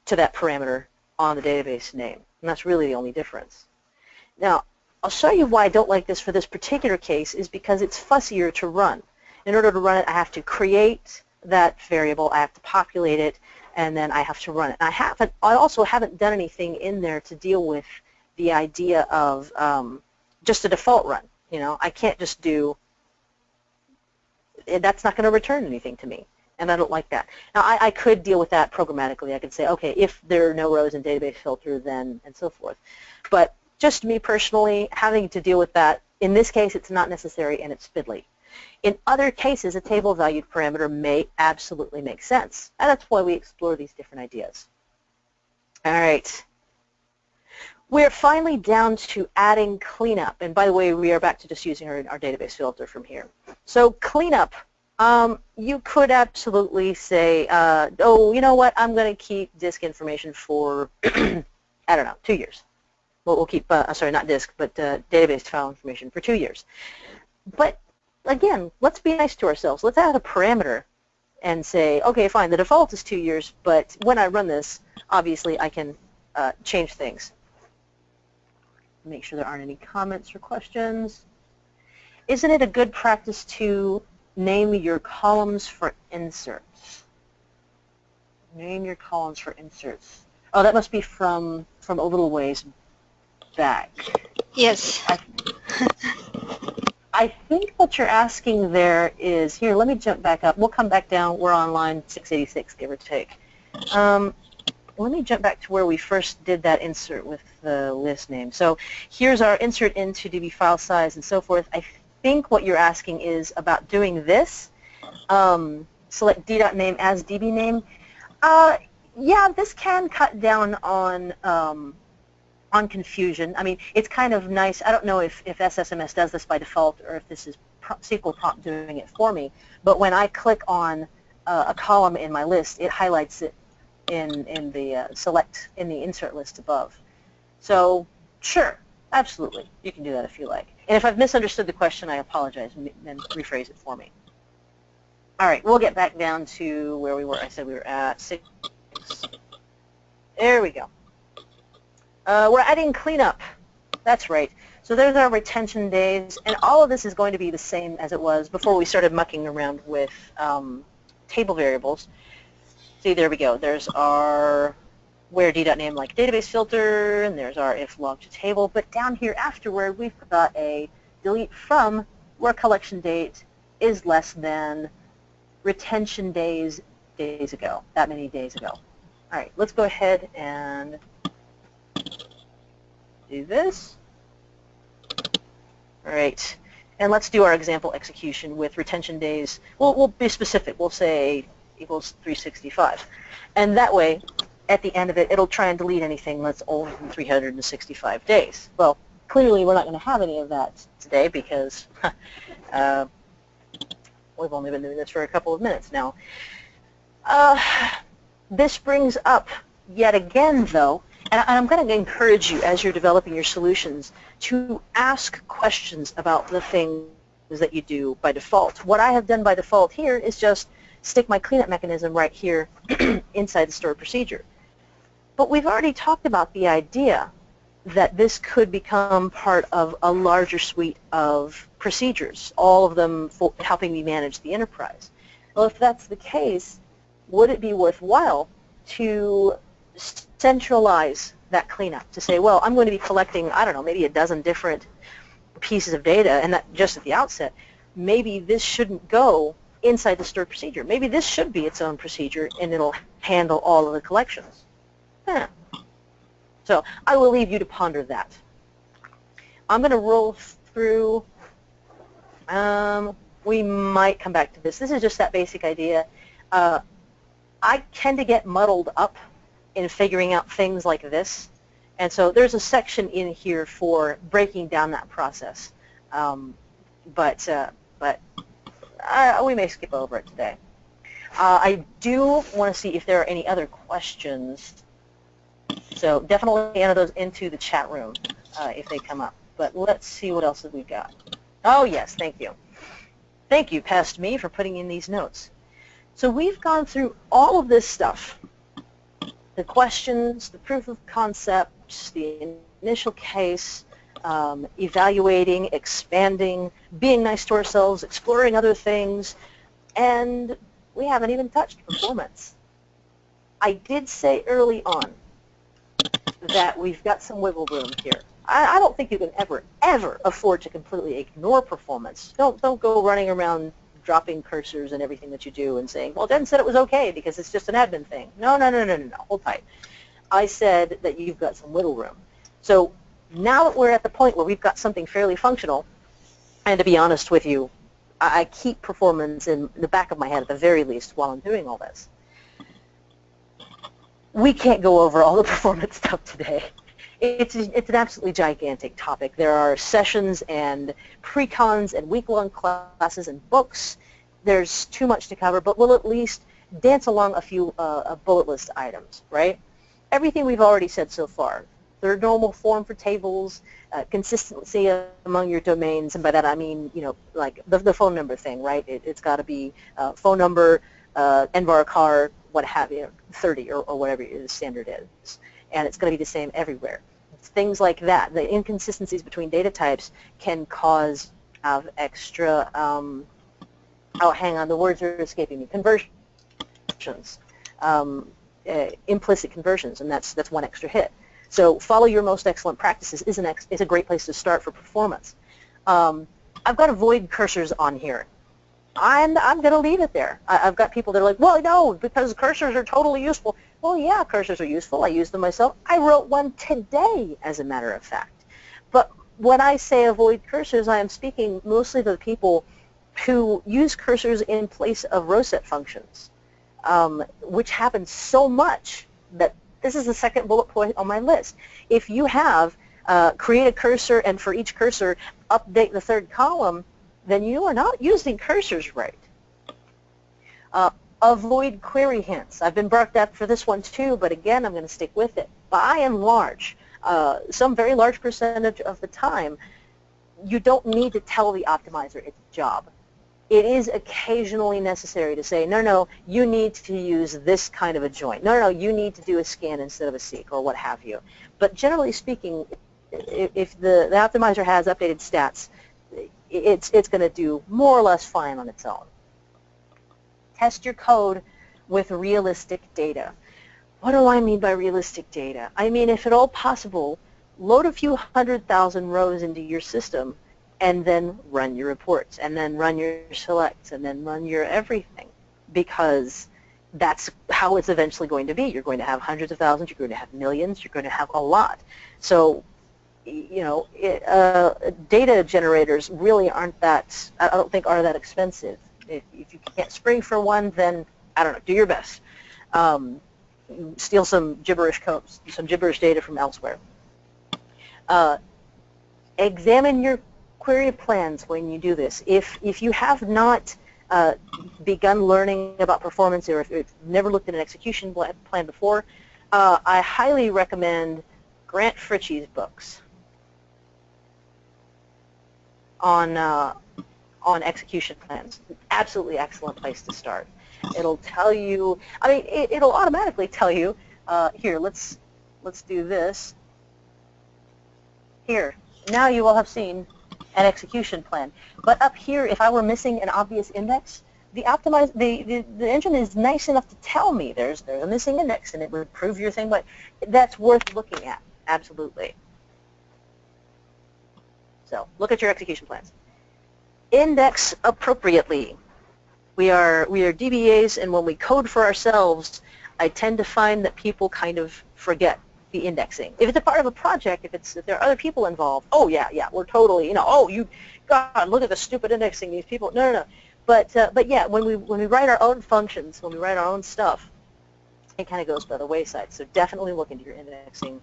to that parameter on the database name. And that's really the only difference. Now, I'll show you why I don't like this for this particular case is because it's fussier to run. In order to run it, I have to create that variable, I have to populate it, and then I have to run it. And I also haven't done anything in there to deal with the idea of just a default run. You know, I can't just do, that's not going to return anything to me, and I don't like that. Now, I could deal with that programmatically. I could say, okay, if there are no rows in database filter, then, and so forth. But just me personally, having to deal with that, in this case, it's not necessary and it's fiddly. In other cases, a table valued parameter may absolutely make sense, and that's why we explore these different ideas. All right. We're finally down to adding cleanup, and by the way, we are back to just using our database filter from here. So cleanup, you could absolutely say, oh, you know what, I'm going to keep disk information for, I don't know, 2 years. Well, we'll keep, sorry, not disk, but database file information for 2 years. But again, let's be nice to ourselves. Let's add a parameter and say, okay, fine, the default is 2 years, but when I run this, obviously I can change things. Make sure there aren't any comments or questions. Isn't it a good practice to name your columns for inserts? Name your columns for inserts. Oh, that must be from a little ways back. Yes. I think what you're asking there is, here, let me jump back up. We'll come back down. We're on line 686, give or take. Let me jump back to where we first did that insert with the list name. So here's our insert into DB file size and so forth. I think what you're asking is about doing this. Select d.name as DB name. Yeah, this can cut down on confusion. I mean, it's kind of nice. I don't know if SSMS does this by default or if this is SQL prompt doing it for me. But when I click on a column in my list, it highlights it in the select in the insert list above. So sure, absolutely, you can do that if you like. And if I've misunderstood the question, I apologize, and then rephrase it for me. All right, we'll get back down to where we were. I said we were at 6. There we go. We're adding cleanup. That's right. So there's our retention days, and all of this is going to be the same as it was before we started mucking around with table variables. See, there we go. There's our where d.name like database filter, and there's our if log to table. But down here afterward, we've got a delete from where collection date is less than retention days ago, that many days ago. All right, let's go ahead and do this. All right, and let's do our example execution with retention days. We'll be specific. We'll say equals 365. And that way, at the end of it, it'll try and delete anything that's older than 365 days. Well, clearly we're not going to have any of that today because we've only been doing this for a couple of minutes now. This brings up, yet again though, and I'm going to encourage you as you're developing your solutions to ask questions about the things that you do by default. What I have done by default here is just stick my cleanup mechanism right here inside the stored procedure. But we've already talked about the idea that this could become part of a larger suite of procedures, all of them helping me manage the enterprise. Well, if that's the case, would it be worthwhile to centralize that cleanup, to say, well, I'm going to be collecting, I don't know, maybe a dozen different pieces of data, and that just at the outset, maybe this shouldn't go inside the stored procedure. Maybe this should be its own procedure, and it'll handle all of the collections? So I will leave you to ponder that. I'm going to roll through. We might come back to this. This is just that basic idea. I tend to get muddled up in figuring out things like this. And so there's a section in here for breaking down that process. But we may skip over it today. I do want to see if there are any other questions. So definitely enter those into the chat room if they come up. But let's see what else have we got. Oh, yes, thank you. Thank you, past me, for putting in these notes. So we've gone through all of this stuff. The questions, the proof of concepts, the initial case, evaluating, expanding, being nice to ourselves, exploring other things, and we haven't even touched performance. I did say early on that we've got some wiggle room here. I don't think you can ever afford to completely ignore performance. Don't go running around dropping cursors and everything that you do and saying, well, Jen said it was okay because it's just an admin thing. No, hold tight. I said that you've got some wiggle room. So now that we're at the point where we've got something fairly functional, and to be honest with you, I keep performance in the back of my head at the very least while I'm doing all this. We can't go over all the performance stuff today. It's an absolutely gigantic topic. There are sessions and pre-cons and week-long classes and books. There's too much to cover, but we'll at least dance along a few bullet list items, right? Everything we've already said so far. Third normal form for tables, consistency among your domains, and by that I mean, you know, like the phone number thing, right? It's got to be phone number, nvarchar, what have you, 30 or whatever the standard is. And it's going to be the same everywhere. Things like that. The inconsistencies between data types can cause extra, oh, hang on, the words are escaping me, conversions, implicit conversions, and that's one extra hit. So follow your most excellent practices is a great place to start for performance. I've got avoid cursors on here. I'm going to leave it there. I've got people that are like, well, no, because cursors are totally useful. Well, yeah, cursors are useful. I use them myself. I wrote one today, as a matter of fact. But when I say avoid cursors, I am speaking mostly to the people who use cursors in place of row set functions, which happens so much that this is the second bullet point on my list. If you have create a cursor and for each cursor update the third column, then you are not using cursors right. Avoid query hints. I've been barked at for this one too, but again, I'm going to stick with it. By and large, some very large percentage of the time, you don't need to tell the optimizer its job. It is occasionally necessary to say, no, you need to use this kind of a join. No, you need to do a scan instead of a seek or what have you. But generally speaking, if the optimizer has updated stats, it's going to do more or less fine on its own. Test your code with realistic data. What do I mean by realistic data? I mean, if at all possible, load a few 100,000 rows into your system and then run your reports, and then run your selects, and then run your everything, because that's how it's eventually going to be. You're going to have hundreds of thousands, you're going to have millions, you're going to have a lot. So, you know, data generators really aren't that, I don't think are that expensive. If you can't spring for one, then, I don't know, do your best. Steal some gibberish codes, some gibberish data from elsewhere. Examine your query plans when you do this. If you have not begun learning about performance, or if you've never looked at an execution plan before, I highly recommend Grant Fritchie's books on execution plans. Absolutely excellent place to start. It'll tell you, I mean, it'll automatically tell you, here, let's do this. Here, now you will have seen an execution plan. But up here, if I were missing an obvious index, the engine is nice enough to tell me there's a missing index, and it would prove your thing, but that's worth looking at, absolutely. So look at your execution plans. Index appropriately. We are DBAs, and when we code for ourselves, I tend to find that people kind of forget the indexing. If it's a part of a project, if there are other people involved, oh yeah, we're totally, oh God, look at the stupid indexing these people. No. But yeah, when we write our own functions, when we write our own stuff, it kind of goes by the wayside. So definitely look into your indexing.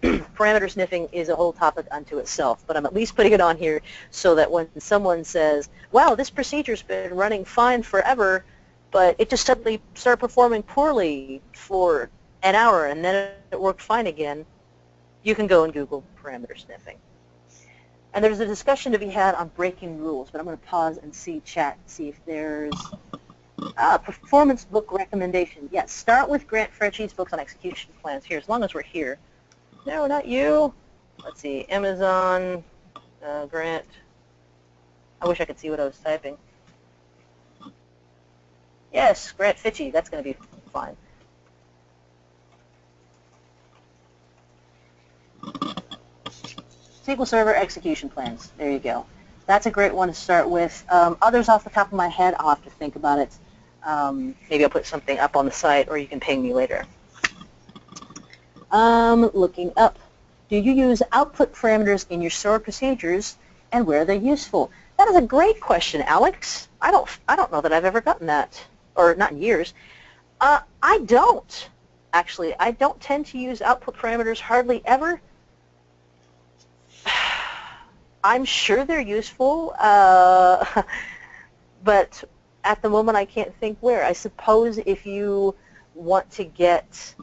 Parameter sniffing is a whole topic unto itself, but I'm at least putting it on here so that when someone says, wow, this procedure's been running fine forever, but it just suddenly started performing poorly for an hour and then it worked fine again, you can go and Google parameter sniffing. And there's a discussion to be had on breaking rules, but I'm going to pause and see chat, see if there's a performance book recommendation. Yes, start with Grant Frecci's books on execution plans here, as long as we're here. No, not you. Let's see, Amazon, Grant. I wish I could see what I was typing. Yes, Grant Fitchy, that's going to be fine. SQL Server execution plans. There you go. That's a great one to start with. Others off the top of my head, I'll have to think about it. Maybe I'll put something up on the site, or you can ping me later. Looking up. Do you use output parameters in your stored procedures, and where are they useful? That is a great question, Alex. I don't know that I've ever gotten that, or not in years. I don't, actually. I don't tend to use output parameters hardly ever. I'm sure they're useful, but at the moment I can't think where. I suppose if you want to get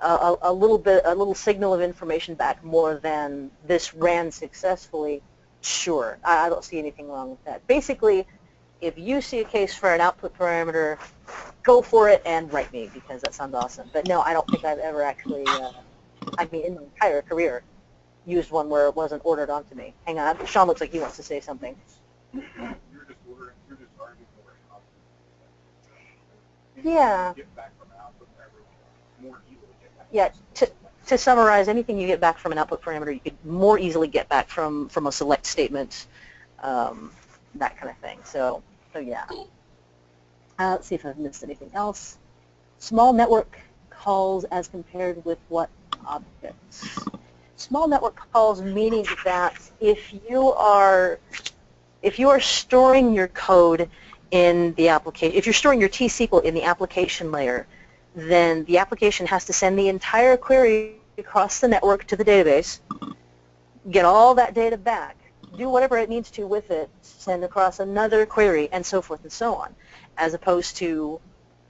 a little signal of information back more than this ran successfully, sure. I don't see anything wrong with that. Basically, if you see a case for an output parameter, go for it and write me, because that sounds awesome. But no, I don't think I've ever actually, in my entire career, used one where it wasn't ordered onto me. Hang on, Sean looks like he wants to say something. You're just arguing over how Yeah. get back from an output parameter more easily get back. Yeah, to summarize, anything you get back from an output parameter, you could more easily get back from a select statement, that kind of thing. So yeah. Let's see if I've missed anything else. Small network calls as compared with what objects? Small network calls meaning that if you are storing your code in the application, if you're storing your T-SQL in the application layer, then the application has to send the entire query across the network to the database, get all that data back, do whatever it needs to with it, send across another query, and so forth and so on, as opposed to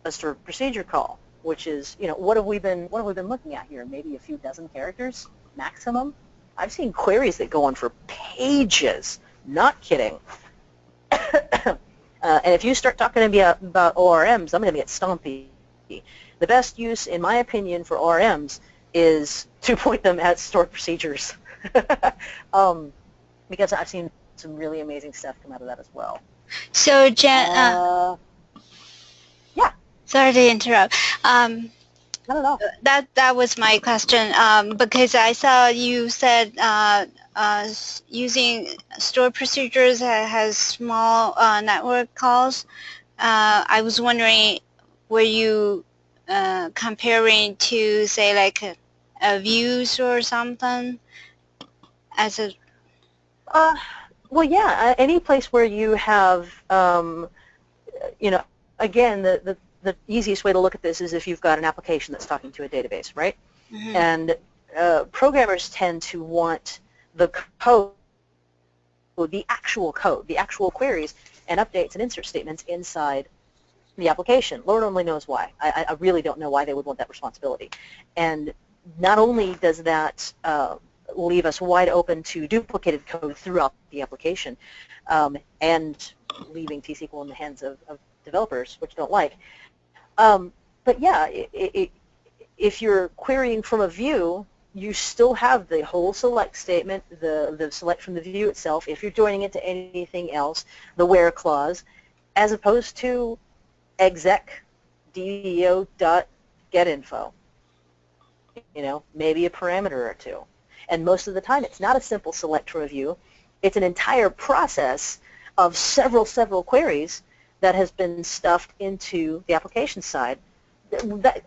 a stored procedure call, which is, what have we been looking at here? Maybe a few dozen characters maximum. I've seen queries that go on for pages. Not kidding. And if you start talking to me about ORMs, I'm going to get stompy. The best use, in my opinion, for ORMs is to point them at stored procedures. Because I've seen some really amazing stuff come out of that as well. So, Jen, yeah. Sorry to interrupt. Not at all. That was my question, because I saw you said using stored procedures that has small network calls. I was wondering, were you comparing to, say, like a views or something as a... Well, yeah, any place where you have, again, the easiest way to look at this is if you've got an application that's talking to a database, right? Mm-hmm. And programmers tend to want the code, the actual queries and updates and insert statements inside the application. Lord only knows why. I really don't know why they would want that responsibility. And not only does that leave us wide open to duplicated code throughout the application, and leaving T-SQL in the hands of developers, which don't like. But yeah, if you're querying from a view, you still have the whole select statement, the select from the view itself, if you're joining it to anything else, the where clause, as opposed to exec DDO.getInfo. Maybe a parameter or two. And most of the time, it's not a simple select from a view. It's an entire process of several queries that has been stuffed into the application side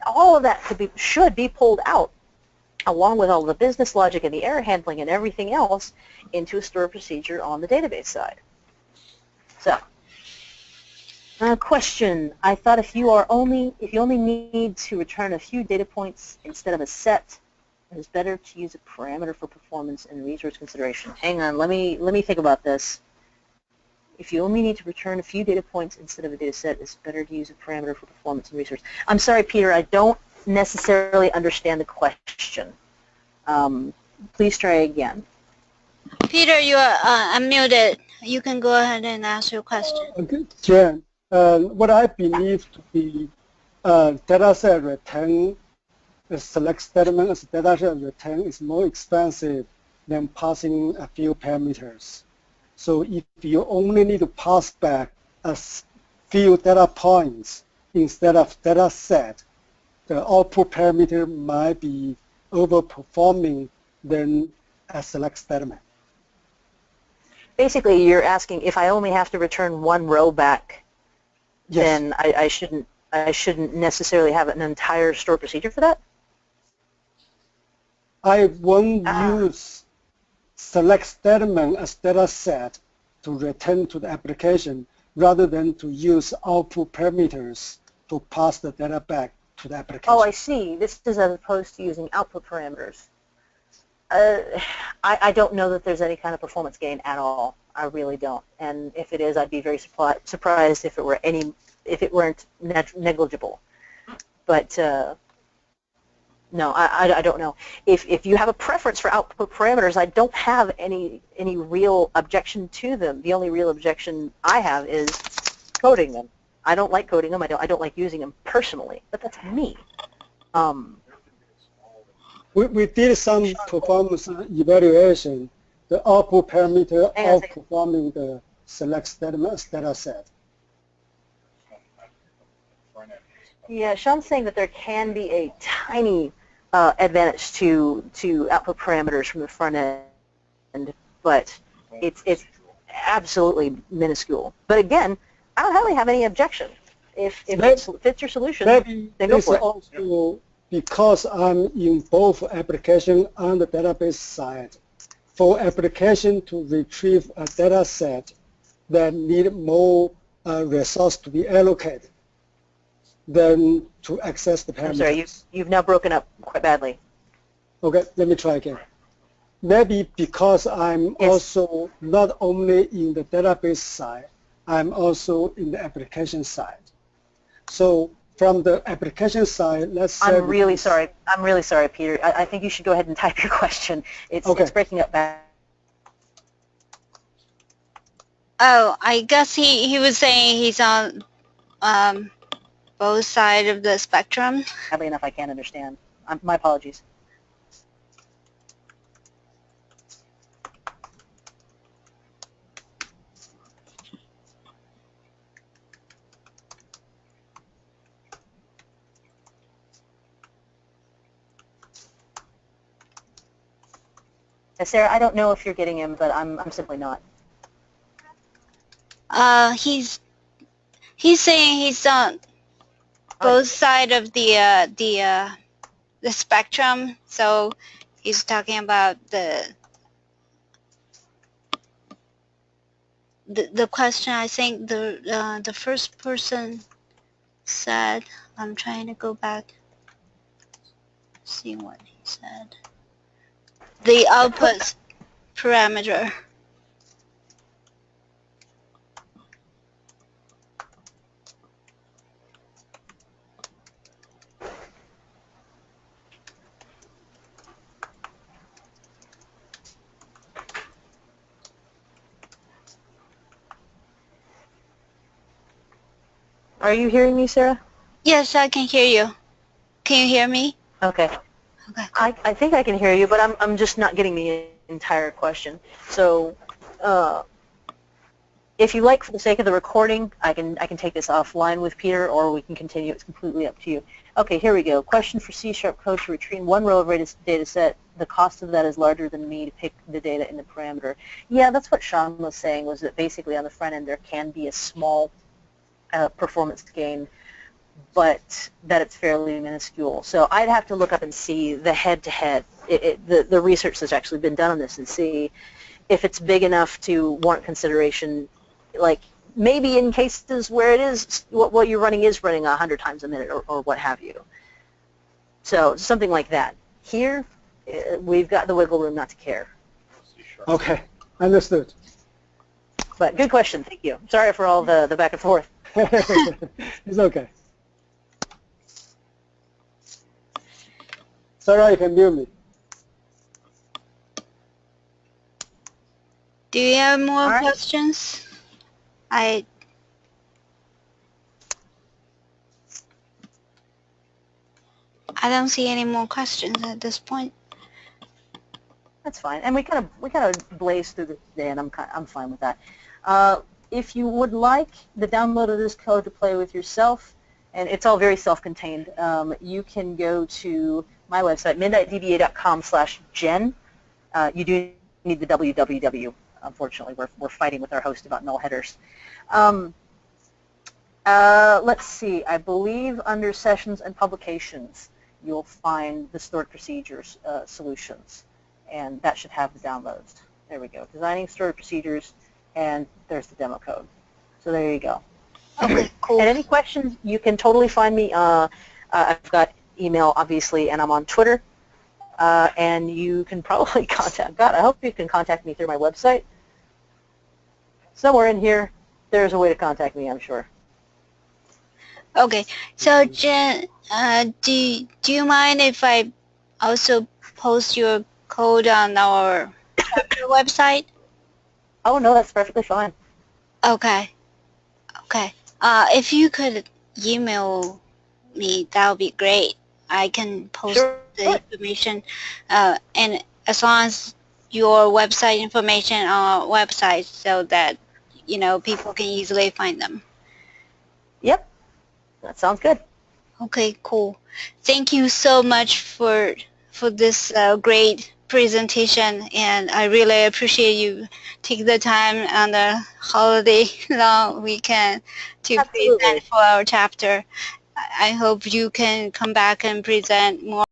all of that should be pulled out, along with all the business logic and the error handling and everything else, into a stored procedure on the database side. So, question: I thought if you only need to return a few data points instead of a set, it is better to use a parameter for performance and resource consideration. Hang on, let me think about this. If you only need to return a few data points instead of a data set, it's better to use a parameter for performance and resource. I'm sorry, Peter, I don't necessarily understand the question. Please try again. Peter, you are unmuted. You can go ahead and ask your question. Okay, Jen, what I believe to be data set return, a select statement as data set return is more expensive than passing a few parameters. So if you only need to pass back a few data points instead of data set, the output parameter might be overperforming than a select statement. Basically, you're asking if I only have to return one row back, Yes. then I shouldn't necessarily have an entire stored procedure for that? I won't use select statement as data set to return to the application rather than to use output parameters to pass the data back to the application. Oh, I see. This is as opposed to using output parameters. I don't know that there's any kind of performance gain at all. I really don't. And if it is, I'd be very surprised if it weren't negligible. But no, I don't know. If you have a preference for output parameters, I don't have any real objection to them. The only real objection I have is coding them. I don't like coding them. I don't like using them personally. But that's me. We did some performance evaluation. The output parameter outperforming the select statement as data set. Yeah, Sean's saying that there can be a tiny advantage to output parameters from the front end, but it's absolutely minuscule. But again, I don't really have any objection. If it fits your solution, then go for it. Also, because I'm in both application and the database side, for application to retrieve a data set that need more resource to be allocated than to access the parameters. I'm sorry, you've now broken up quite badly. Okay, let me try again. Maybe because I'm also not only in the database side, I'm also in the application side. So from the application side, let's say... I'm really sorry, Peter. I think you should go ahead and type your question. It's breaking up bad. Oh, I guess he was saying he's on both sides of the spectrum. Sadly enough, I can't understand. My apologies. Sarah, I don't know if you're getting him, but I'm simply not. He's saying he's on both sides of the spectrum. So he's talking about the question. I think the first person said. I'm trying to go back, see what he said. The output parameter. Are you hearing me, Sarah? Yes, I can hear you. Can you hear me? Okay. Okay. I think I can hear you, but I'm just not getting the entire question. So, if you like, for the sake of the recording, I can take this offline with Peter, or we can continue. It's completely up to you. Okay, here we go. Question for C# code to retrieve one row of data set. The cost of that is larger than me to pick the data in the parameter. Yeah, that's what Sean was saying, was that basically on the front end there can be a small performance gain but that it's fairly minuscule. So I'd have to look up and see the head-to-head, the research that's actually been done on this, and see if it's big enough to warrant consideration, like maybe in cases where it is, what you're running is running 100 times a minute or what have you. So something like that. Here, we've got the wiggle room not to care. Okay, understood. But good question, thank you. Sorry for all the back and forth. It's okay. Sarah, you can mute me. Do you have more right. questions? I don't see any more questions at this point. That's fine, and we kind of blazed through this today, and I'm fine with that. If you would like the download of this code to play with yourself, and it's all very self-contained, you can go to my website, midnightdba.com/gen. You do need the www. Unfortunately, we're fighting with our host about null headers. Let's see. I believe under sessions and publications, you'll find the stored procedures solutions, and that should have the downloads. There we go. Designing stored procedures, and there's the demo code. So there you go. Okay, cool. And any questions, you can totally find me. I've got email, obviously, and I'm on Twitter. And you can probably contact, God, I hope you can contact me through my website. Somewhere in here, there's a way to contact me, I'm sure. Okay, so Jen, do you mind if I also post your code on our chapter website? Oh, no, that's perfectly fine. Okay, okay. If you could email me, that would be great. I can post the information, and as long as your website information on our website, so that people can easily find them. Yep, that sounds good. Okay, cool. Thank you so much for this great presentation, and I really appreciate you taking the time on the holiday long weekend to present for our chapter. I hope you can come back and present more